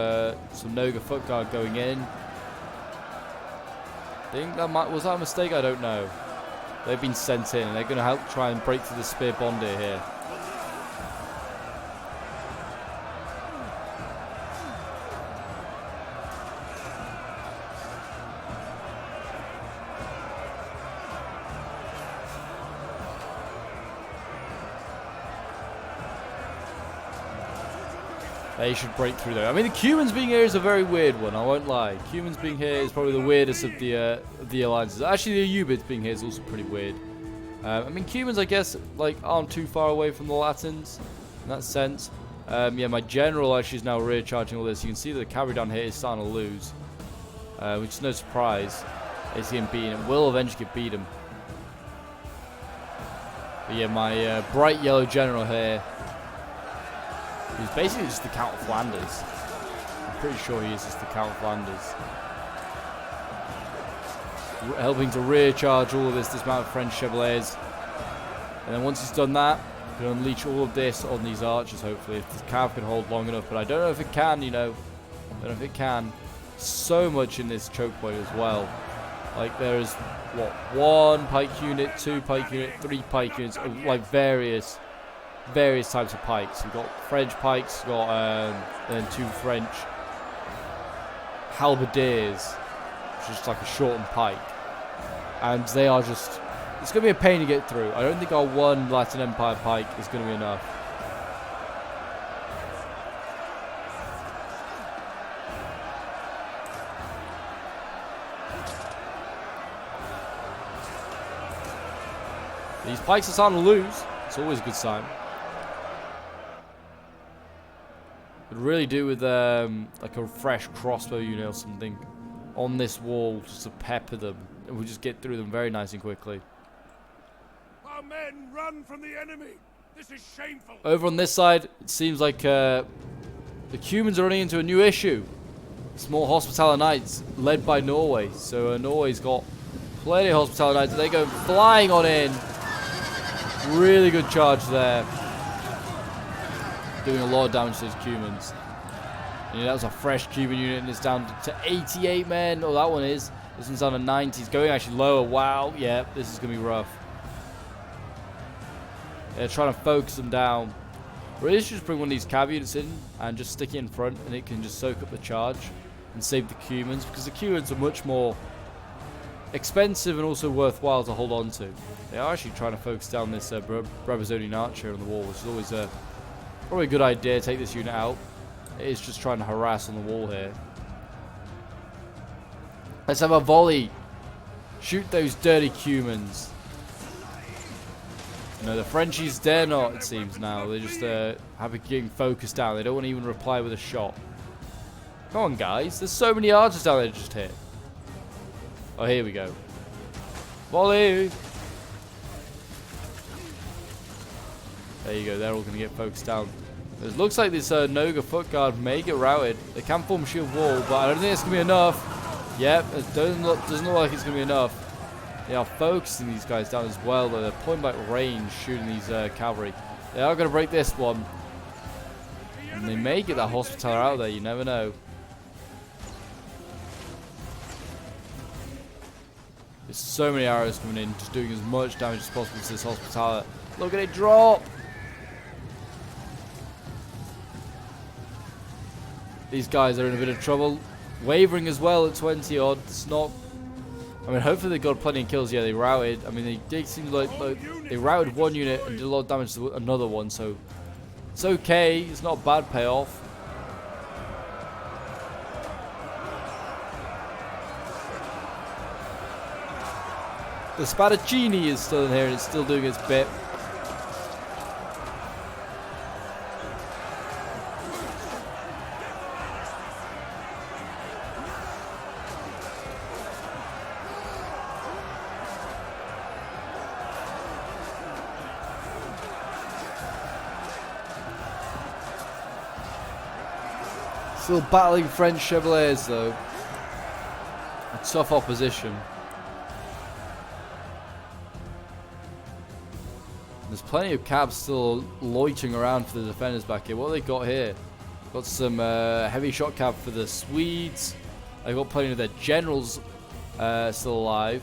some Noga foot guard going in. I think was that a mistake? I don't know. They've been sent in, and they're going to help try and break through the spear bondier here. They should break through though. I mean, the Cumans being here is a very weird one, I won't lie. Cumans being here is probably the weirdest of the alliances. Actually, the Ubids being here is also pretty weird. I mean, Cumans, I guess, like, aren't too far away from the Latins in that sense. Yeah, my general actually is now rear charging all this. You can see that the cavalry down here is starting to lose, which is no surprise. It's getting beaten. It will eventually get beaten. But yeah, my bright yellow general here, he's basically just the Count of Flanders. I'm pretty sure he is just the Count of Flanders. Helping to rear charge all of this dismounted French Chevaliers. And then once he's done that, he can unleash all of this on these archers, hopefully. If the cav can hold long enough. But I don't know if it can, you know. I don't know if it can. So much in this choke point as well. Like, there's, what, 1 pike unit, 2 pike unit, 3 pike units, like various types of pikes. We've got French pikes, we've got then 2 French halberdiers, which is just like a shortened pike, and they are just, it's going to be a pain to get through. I don't think our 1 Latin Empire pike is going to be enough. These pikes are starting to lose. It's always a good sign. Could really do with like a fresh crossbow unit or something on this wall just to pepper them, and we'll just get through them very nice and quickly. Our men run from the enemy. This is shameful. Over on this side, it seems like the Cumans are running into a new issue. Small Hospitaller Knights led by Norway. So Norway's got Plenty of Hospitality Knights. They go flying on in. Really good charge there. Doing a lot of damage to those Cumans. Yeah, that was a fresh Cuban unit, and it's down to 88 men. Oh, that one is. This one's down to 90. It's going actually lower. Wow. Yeah, this is going to be rough. They're trying to focus them down. Really should just bring one of these cav units in and just stick it in front, and it can just soak up the charge and save the Cumans, because the Cumans are much more expensive and also worthwhile to hold on to. They are actually trying to focus down this Brabazonian archer on the wall, which is always probably a good idea. Take this unit out. It is just trying to harass on the wall here. Let's have a volley. Shoot those dirty Cumans. No, the Frenchies dare not, it seems now. They're just happy getting focused down. They don't want to even reply with a shot. Come on, guys. There's so many archers down there to just hit. Oh, here we go. Volley! There you go. They're all going to get focused down. It looks like this Noga foot guard may get routed. They can form a shield wall, but I don't think it's going to be enough. Yep, it doesn't look like it's going to be enough. They are focusing these guys down as well, though. They're point blank range shooting these cavalry. They are going to break this one. And they may get that hospitaller out there. You never know. There's so many arrows coming in, just doing as much damage as possible to this hospitaller. Look at it drop! These guys are in a bit of trouble. Wavering as well at 20 odd. It's not... I mean, hopefully they got plenty of kills. Yeah, they routed. I mean, they did seem like they routed one unit and did a lot of damage to another one. So it's okay. It's not a bad payoff. The Spadaccini is still in here and it's still doing its bit. Still battling French Chevaliers though. A tough opposition. There's plenty of cabs still loitering around for the defenders back here. What have they got here? Got some heavy shot cab for the Swedes. They've got plenty of their generals still alive.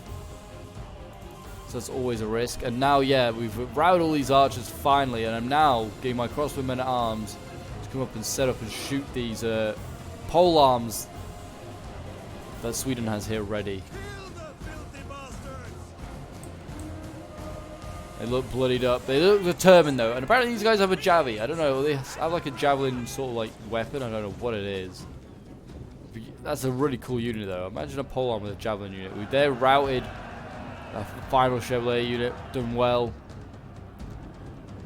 So that's always a risk. And now, yeah, we've routed all these archers finally. And I'm now getting my crossbow men at arms to come up and set up and shoot these pole arms that Sweden has here ready. They look bloodied up. They look determined though. And apparently these guys have a javelin. I don't know. They have like a javelin sort of like weapon. I don't know what it is. That's a really cool unit though. Imagine a polearm with a javelin unit. They're routed. The final Chevalier unit done well.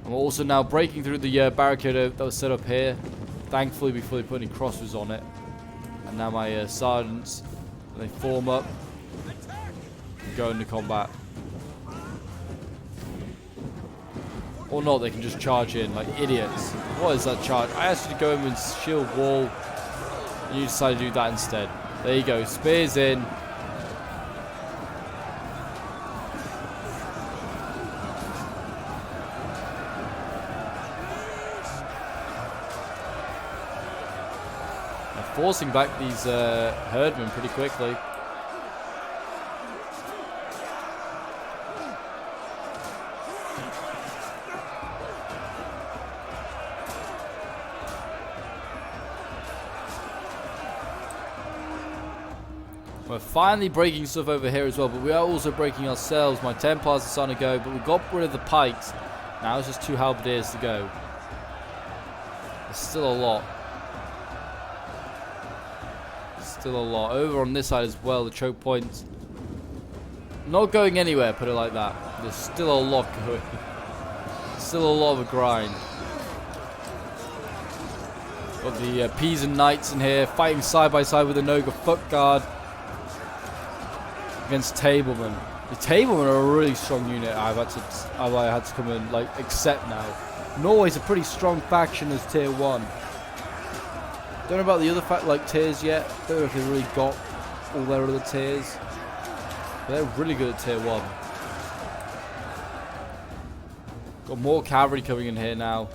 And we're also now breaking through the barricade that was set up here. Thankfully before they put any crossbows on it. And now my sergeants, they form up and go into combat. Or not, they can just charge in like idiots. What is that charge? I asked you to go in with shield wall. And you decided to do that instead. There you go. Spears in. They're forcing back these herdmen pretty quickly. We're finally breaking stuff over here as well, but we are also breaking ourselves. My Templars are starting to go, but we got rid of the pikes. Now it's just 2 halberdiers to go. There's still a lot. Still a lot. Over on this side as well, the choke points. Not going anywhere, put it like that. There's still a lot going. Still a lot of a grind. Got the Pisan Knights in here, fighting side by side with the Noga Foot Guard. Against Tablemen. The Tablemen are a really strong unit. I've had to come and like accept now. Norway's a pretty strong faction as tier 1. Don't know about the other tiers yet. Don't know if they've really got all their other tiers. They're really good at tier 1. Got more cavalry coming in here now.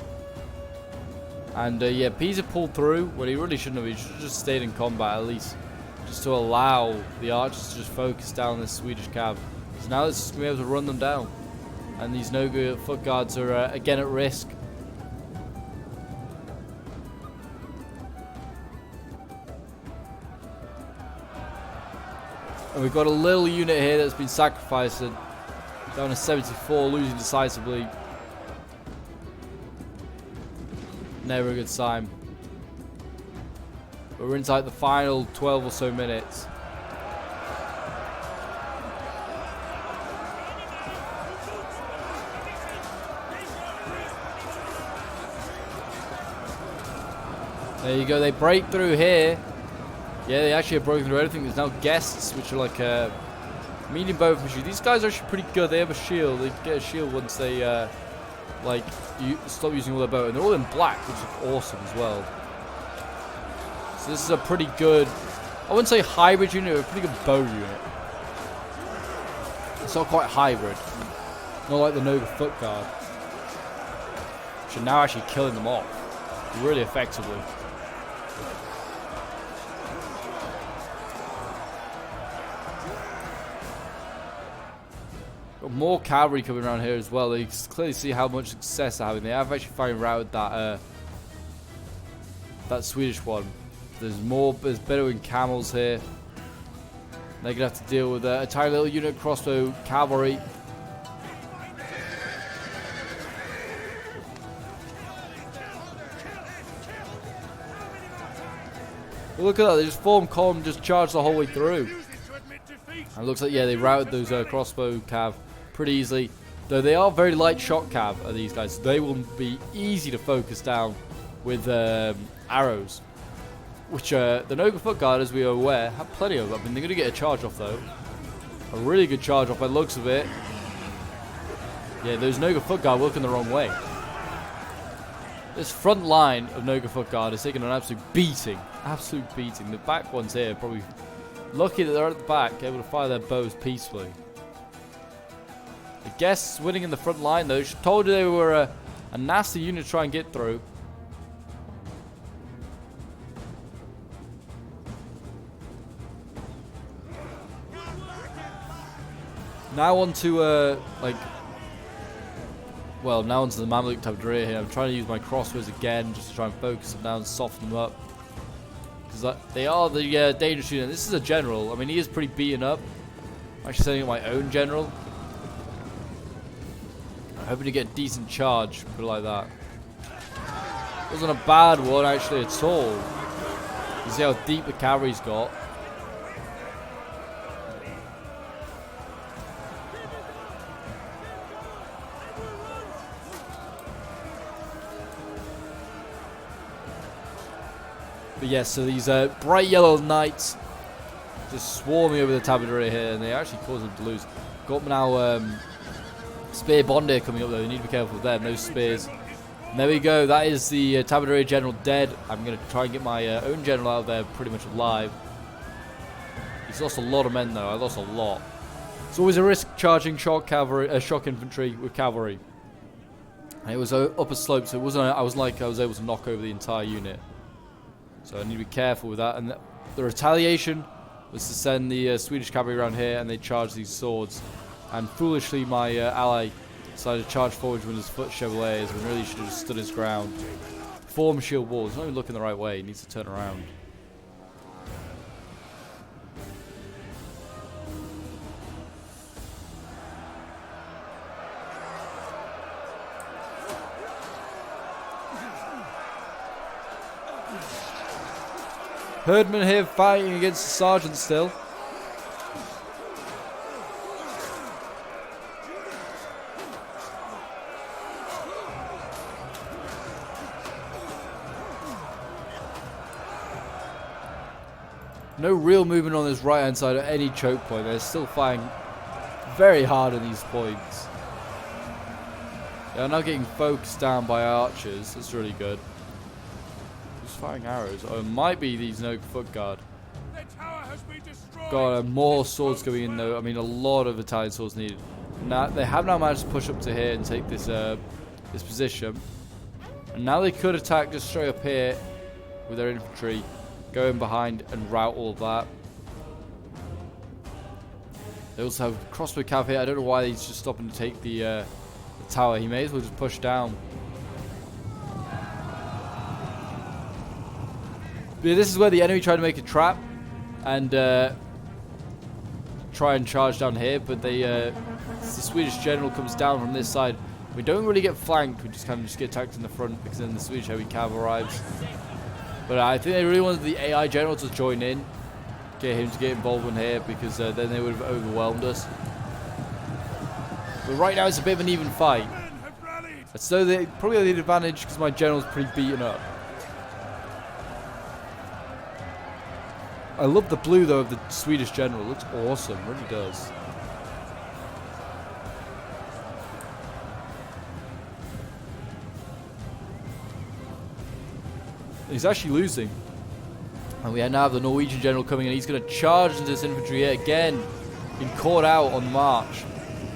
And yeah, Pisa pulled through when he really shouldn't have. He should have just stayed in combat at least. Just to allow the archers to just focus down this Swedish cav. So now it's just going to be able to run them down. And these no-good foot guards are again at risk. And we've got a little unit here that's been sacrificed. Down to 74, losing decisively. Never a good sign. But we're into like the final 12 or so minutes. There you go, they break through here. Yeah, they actually have broken through everything. There's now guests, which are like medium bow infantry. These guys are actually pretty good. They have a shield. They get a shield once they stop using all their bow. And they're all in black, which is awesome as well. So this is a pretty good, I wouldn't say hybrid unit, but a pretty good bow unit. It's not quite hybrid. Not like the Noga foot guard. Which are now actually killing them off. Really effectively. Got more cavalry coming around here as well. You can clearly see how much success they're having. They have actually finally routed that that Swedish one. There's Bedouin camels here. They're gonna have to deal with a tiny little unit of crossbow cavalry. But look at that, they just form column, just charge the whole way through. And it looks like, yeah, they routed those crossbow cav pretty easily. Though they are very light shot cav, are these guys. So they will be easy to focus down with arrows. Which the Noga foot guard, as we are aware, have plenty of. I mean, they're going to get a charge off though. A really good charge off by the looks of it. Yeah, those Noga foot guard working the wrong way. This front line of Noga foot guard is taking an absolute beating. Absolute beating. The back ones here are probably lucky that they're at the back, able to fire their bows peacefully. The guests winning in the front line though. She told you they were a nasty unit to try and get through. Now on to now onto the Mamluk Tabdria here. I'm trying to use my crossbows again just to try and focus them down and soften them up. Because they are the dangerous unit. This is a general. I mean, he is pretty beaten up. I'm actually setting up my own general. I'm hoping to get a decent charge, put it like that. Wasn't a bad one actually at all. You see how deep the cavalry's got. But yes, so these bright yellow knights just swarming over the Tabadura here, and they actually cause them to lose. Got now Spear Bondir coming up though, you need to be careful with them, no spears. And there we go, that is the Tabadura general dead. I'm going to try and get my own general out of there pretty much alive. He's lost a lot of men though, I lost a lot. It's always a risk charging shock infantry with cavalry. And it was up a slope, so it wasn't. I was able to knock over the entire unit. So I need to be careful with that. And the retaliation was to send the Swedish cavalry around here, and they charged these swords. And foolishly, my ally decided to charge forward with his foot chevaliers, when really should have stood his ground. Form shield walls. He's not even looking the right way. He needs to turn around. Herdman here fighting against the sergeant still. No real movement on this right hand side at any choke point. They're still fighting very hard at these points. They are now getting focused down by archers. That's really good. Firing arrows. Oh, it might be these no foot guard. The tower has been destroyed. Got more swords going in though. I mean, a lot of Italian swords needed. Now they have now managed to push up to here and take this this position. And now they could attack just straight up here with their infantry, go in behind and rout all of that. They also have crossbow cav here. I don't know why he's just stopping to take the tower. He may as well just push down. But this is where the enemy tried to make a trap and try and charge down here, but they the Swedish general comes down from this side. We don't really get flanked, we just kind of just get attacked in the front because then the Swedish heavy cav arrives. But I think they really wanted the AI general to join in, get him to get involved in here, because then they would have overwhelmed us. But right now it's a bit of an even fight. So they probably have the advantage because my general's pretty beaten up. I love the blue though of the Swedish general. It looks awesome, it really does. He's actually losing. And we now have the Norwegian general coming in. He's going to charge into this infantry here again. Being caught out on march.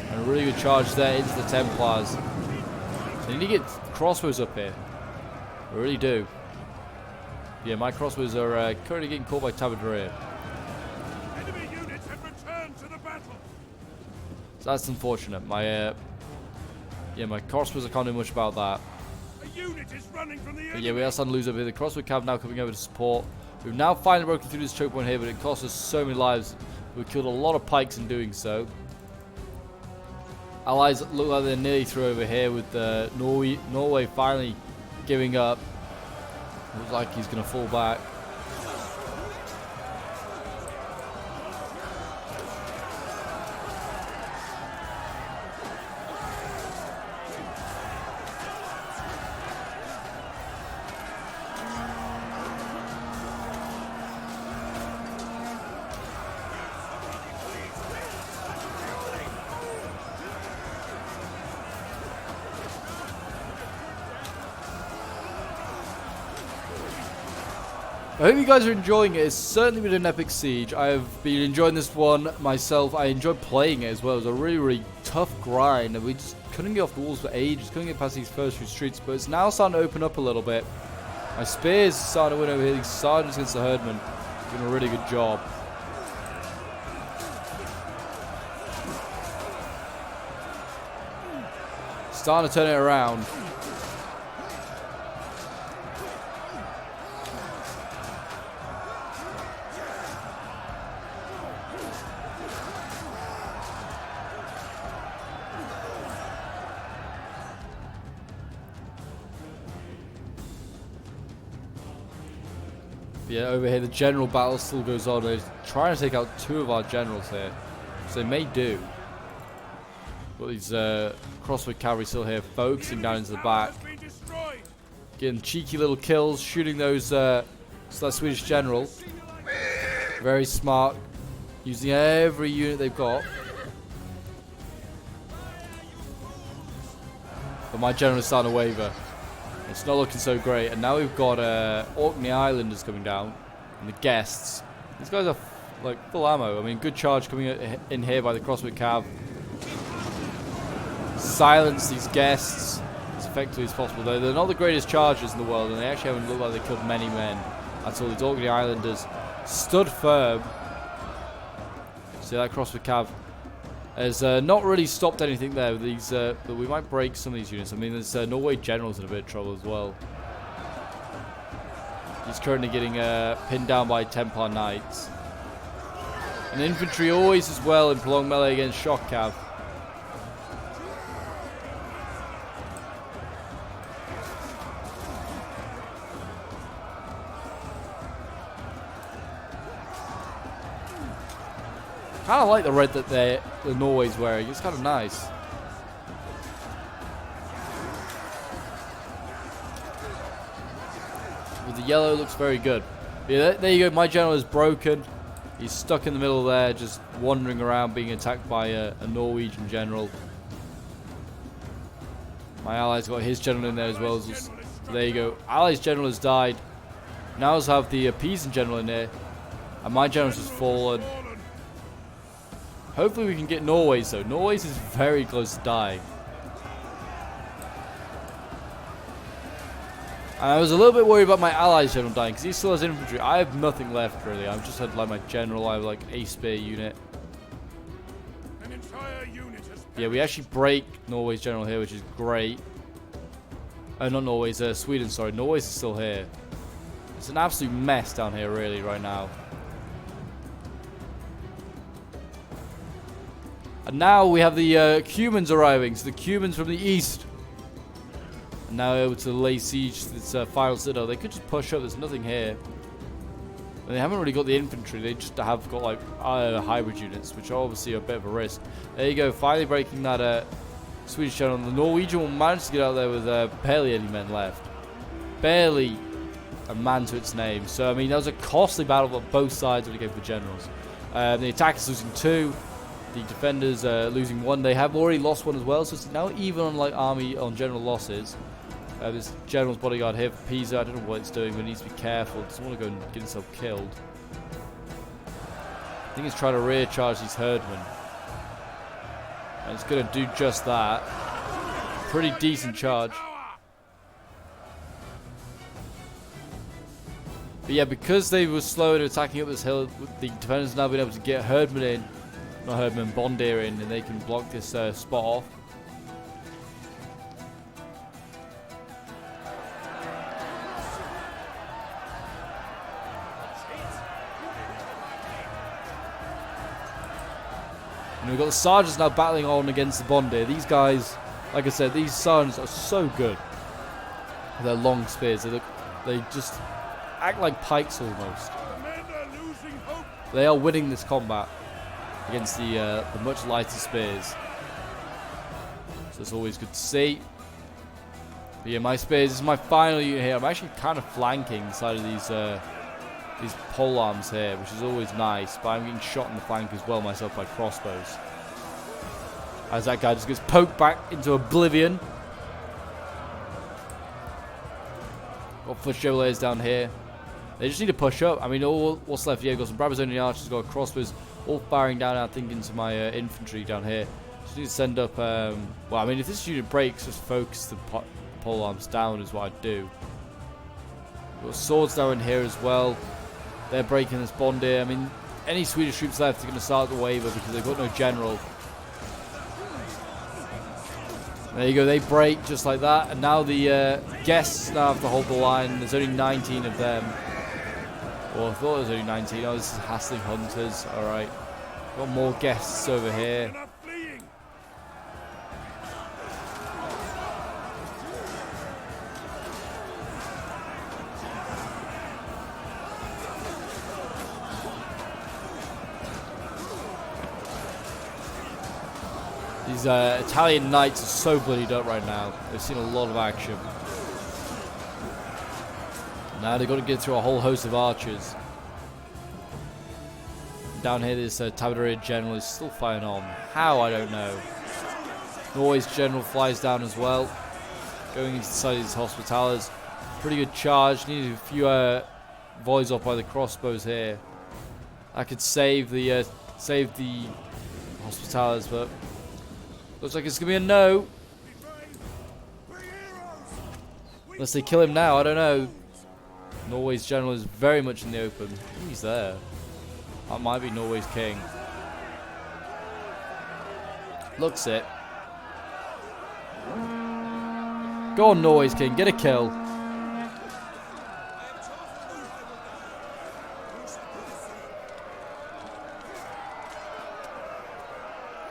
And a really good charge there into the Templars. So they need to get crossbows up here. I really do. Yeah, my crossbows are currently getting caught by Tabadrea. Enemy units have returned to the battle. So that's unfortunate. My my crossbows, I can't do much about that. A unit is running from the enemy. But yeah, we are starting to lose over here. The crossbow cav now coming over to support. We've now finally broken through this choke point here, but it cost us so many lives. We killed a lot of pikes in doing so. Allies look like they're nearly through over here with Norway finally giving up. Looks like he's going to fall back. I hope you guys are enjoying it. It's certainly been an epic siege. I've been enjoying this one myself. I enjoyed playing it as well. It was a really, really tough grind, and we just couldn't get off the walls for ages. Couldn't get past these first few streets, but it's now starting to open up a little bit. My spears starting to win over here. These sergeants against the herdmen doing a really good job. Starting to turn it around. Yeah, over here the general battle still goes on. They're trying to take out 2 of our generals here, so they may do. Got these crossbow cavalry still here, focusing down into the back, getting cheeky little kills, shooting those that Swedish general. Very smart, using every unit they've got. But my general is starting to waver. It's not looking so great, and now we've got Orkney Islanders coming down, and the guests. These guys are like full ammo. I mean, good charge coming in here by the crossbow cav. Silence these guests as effectively as possible. Though they're not the greatest chargers in the world, and they actually haven't looked like they killed many men. That's all. These Orkney Islanders stood firm. See that crossbow cav has not really stopped anything there. These, but we might break some of these units. I mean, there's Norway generals in a bit of trouble as well. He's currently getting pinned down by Templar Knights. And infantry always as well in prolonged melee against shock cav. I kind of like the red that the Norway's wearing. It's kind of nice. With the yellow, looks very good. Yeah, there you go. My general is broken. He's stuck in the middle there, just wandering around, being attacked by a Norwegian general. My ally's got his general in there as well. So there you go. Ally's general has died. Now I have the Pisan general in there, and my general's just fallen. Hopefully we can get Norway's though. Norway's is very close to dying. And I was a little bit worried about my allies general dying because he still has infantry. I have nothing left really. I've just had like my general. I have like a spear unit. An entire unit has Yeah, we actually break Norway's general here, which is great. Not Norway's, Sweden, sorry. Norway's is still here. It's an absolute mess down here really right now. And now we have the Cumans arriving. So the Cumans from the east are now able to lay siege to this final citadel. They could just push up. There's nothing here. And they haven't really got the infantry. They just have got like hybrid units, which are obviously a bit of a risk. There you go. Finally breaking that Swedish general. The Norwegian will manage to get out there with barely any men left. Barely a man to its name. So, I mean, that was a costly battle on both sides when it came for generals. The attack is losing 2. The defenders losing 1. They have already lost 1 as well, so it's now even on like army on general losses. This general's bodyguard here for Pisa. I don't know what it's doing, but it needs to be careful. It doesn't want to go and get himself killed. I think it's trying to rear charge these herdmen, and it's going to do just that. Pretty decent charge. But yeah, because they were slow in attacking up this hill, the defenders have now been able to get herdmen in. Not herdmen, Bondir in, and they can block this spot off. And we've got the sergeants now battling on against the Bondir. These guys, like I said, these sergeants are so good. With their long spears, they just act like pikes almost. They are winning this combat against the much lighter spears. So it's always good to see. But yeah, my spears, this is my final unit here. I'm actually kind of flanking the side of these pole arms here, which is always nice. But I'm getting shot in the flank as well myself by crossbows. As that guy just gets poked back into oblivion. Got foot chevaliers down here. They just need to push up. I mean, all what's left here, got some Brabazonian archers, got crossbows, all firing down, I think, into my infantry down here. Just need to send up, well, I mean, if this unit breaks, just focus the pole arms down is what I'd do. Got swords down in here as well. They're breaking this bond here. I mean, any Swedish troops left are going to start the waver because they've got no general. There you go, they break just like that. And now the guests now have to hold the line. There's only 19 of them. Well, I thought there was only 19. Oh, this is hassling hunters. Alright. Got more guests over here. These Italian knights are so bloodied up right now. They've seen a lot of action. Now they've got to get through a whole host of archers. Down here, this Tabardia general is still firing on. How, I don't know. Norway's general flies down as well. Going into the side of these hospitalers. Pretty good charge. Needed a few volleys off by the crossbows here. I could save the hospitalers, but looks like it's gonna be a no. Unless they kill him now, I don't know. Norway's general is very much in the open. He's there. That might be Norway's king. Looks it. Go on, Norway's king. Get a kill.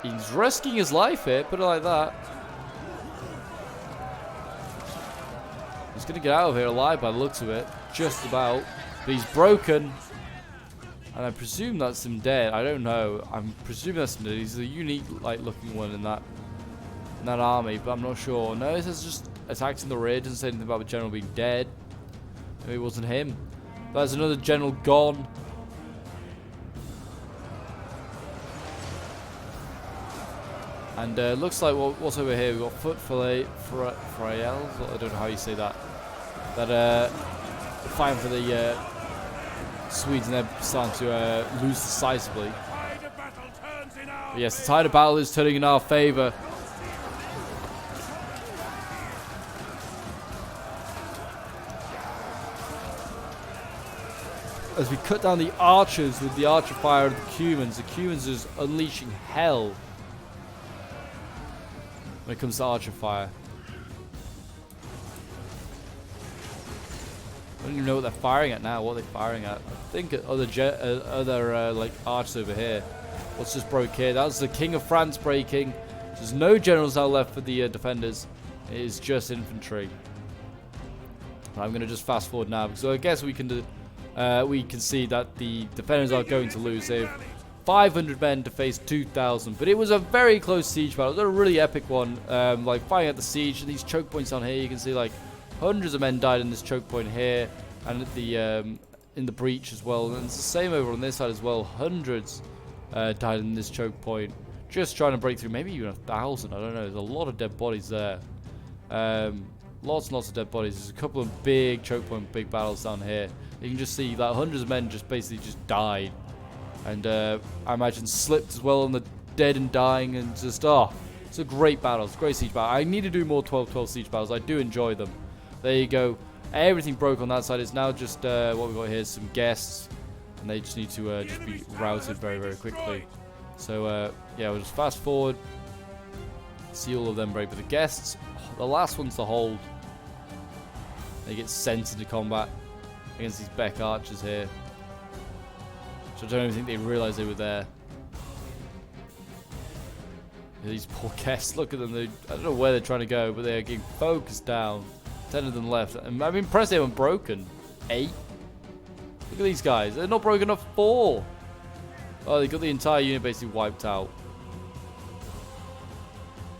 He's risking his life here. Put it like that. He's going to get out of here alive by the looks of it. Just about. But he's broken. And I presume that's him dead. I don't know. I'm presuming that's him dead. He's a unique like looking one in that army, but I'm not sure. No, this is just attacks in the rear. Doesn't say anything about the general being dead. Maybe it wasn't him. There's another general gone. And looks like what's over here. We've got foot fillet frails. I don't know how you say that. That fighting for the Swedes, and they're starting to lose decisively. But yes, the tide of battle is turning in our favor. As we cut down the archers with the archer fire of the Cumans is unleashing hell when it comes to archer fire. I don't even know what they're firing at now. What are they firing at? I think at other like archers over here. What's just broke here? That was the King of France breaking. There's no generals now left for the defenders. It is just infantry. I'm going to just fast forward now because I guess we can see that the defenders are going to lose. They have 500 men to face 2,000, but it was a very close siege battle. It was a really epic one. Like fighting at the siege, and these choke points on here, you can see like hundreds of men died in this choke point here, and at the in the breach as well. And it's the same over on this side as well. Hundreds died in this choke point, just trying to break through. Maybe even 1,000. I don't know. There's a lot of dead bodies there. Lots and lots of dead bodies. There's a couple of big choke point, big battles down here. You can just see that hundreds of men just basically just died, and I imagine slipped as well on the dead and dying, and just it's a great battle. It's a great siege battle. I need to do more 12-12 siege battles. I do enjoy them. There you go. Everything broke on that side. It's now just what we've got here is some guests, and they just need to just be routed very, very quickly. So yeah, we'll just fast forward. See all of them break, but the guests, the last ones to hold, they get sent into combat against these Beck archers here. So I don't even think they realised they were there. These poor guests, look at them. I don't know where they're trying to go, but they're getting focused down. 10 of them left. And I'm impressed they haven't broken. 8? Look at these guys. They're not broken enough. 4. Oh, they got the entire unit basically wiped out.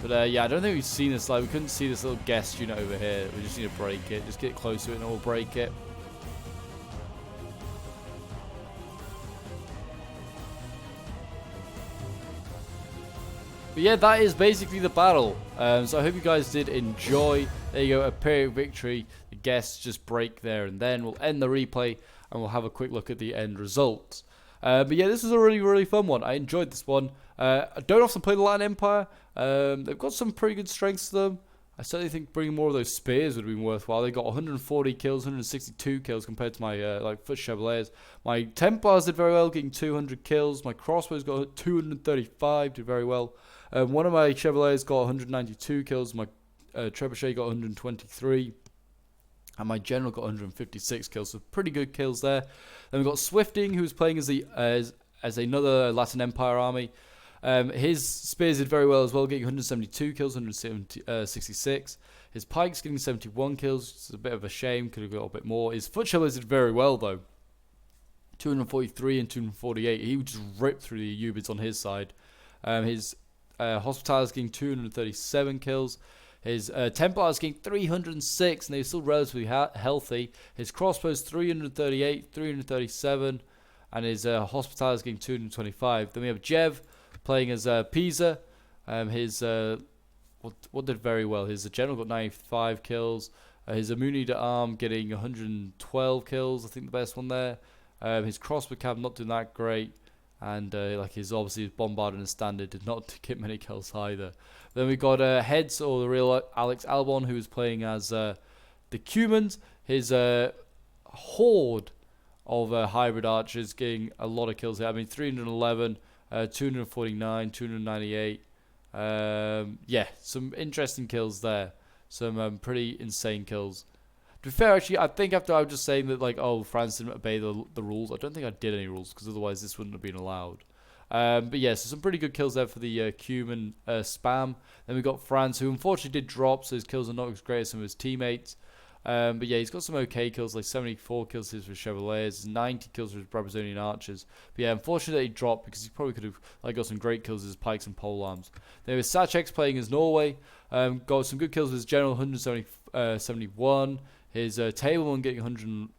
But yeah, I don't think we've seen this. Like, we couldn't see this little guest unit over here. We just need to break it. Just get close to it and we'll break it. But yeah, that is basically the battle. So I hope you guys did enjoy. There you go, a Pyrrhic victory. The guests just break there, and then we'll end the replay and we'll have a quick look at the end results. But yeah, this was a really, really fun one. I enjoyed this one. I don't often play the Latin Empire. They've got some pretty good strengths to them. I certainly think bringing more of those spears would have been worthwhile. They got 140 kills, 162 kills compared to my like foot chevaliers. My Templars did very well, getting 200 kills. My crossbows got 235, did very well. One of my chevaliers got 192 kills. My trebuchet got 123. And my general got 156 kills. So pretty good kills there. Then we've got Swifting, who's playing as another Latin Empire army. His spears did very well as well, getting 172 kills, 166. His pikes getting 71 kills. It's a bit of a shame, could have got a bit more. His foot chevaliers did very well though, 243 and 248. He would just rip through the Ubids on his side. His Hospitallers getting 237 kills. His Templars getting 306, and they're still relatively healthy. His crossbows 338, 337, and his Hospitallers getting 225. Then we have Jev playing as Pisa. His what did very well. His general got 95 kills. His Amuni d'Armes getting 112 kills. I think the best one there. His crossbow cab not doing that great. And like his obviously his bombard and his standard did not get many kills either. Then we got Heads, or the real Alex Albon, who was playing as the Cumans. His horde of hybrid archers getting a lot of kills here. I mean 311, 249, 298. Yeah, some interesting kills there. Some pretty insane kills. To be fair, actually, I think after I was just saying that, like, oh, France didn't obey the rules, I don't think I did any rules, because otherwise this wouldn't have been allowed. But yeah, so some pretty good kills there for the Cuman spam. Then we got France, who unfortunately did drop, so his kills are not as great as some of his teammates. But yeah, he's got some okay kills, like 74 kills for his Chevaliers, 90 kills for his Brabazonian archers. But yeah, unfortunately he dropped, because he probably could have like got some great kills as pole and polearms. There was Sachex playing as Norway, got some good kills with his general, 171. His Tableman getting 101,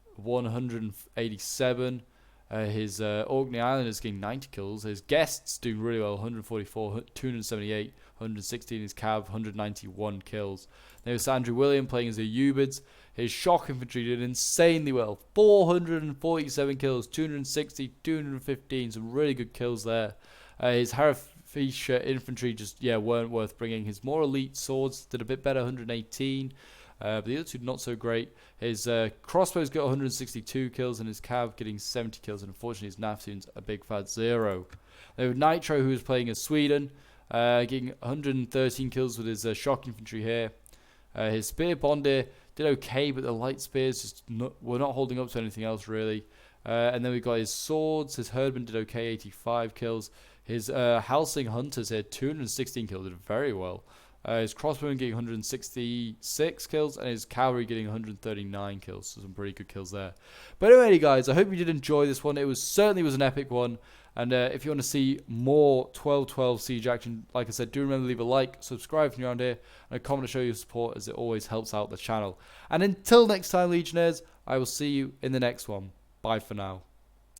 187. His Orkney Islanders getting 90 kills. His Guests doing really well, 144, 278, 116. His Cav, 191 kills. There was Andrew William playing as the Ubids. His Shock Infantry did insanely well, 447 kills, 260, 215. Some really good kills there. His Fischer infantry just, weren't worth bringing. His more elite swords did a bit better, 118. But the other two not so great. His crossbows got 162 kills and his cav getting 70 kills. And unfortunately his Naftoon's a big fat 0. They have Nitro, who was playing as Sweden, getting 113 kills with his shock infantry here. His spear Bondir did okay, but the light spears just were not holding up to anything else really. And then we got his swords. His Herdman did okay, 85 kills. His Halsing Hunters here, 216 kills, did very well. His crossbowmen getting 166 kills, and his cavalry getting 139 kills. So some pretty good kills there. But anyway, guys, I hope you did enjoy this one. It certainly was an epic one. And if you want to see more 12-12 siege action, like I said, do remember to leave a like, subscribe if you're around here, and a comment to show your support, as it always helps out the channel. And until next time, Legionnaires, I will see you in the next one. Bye for now.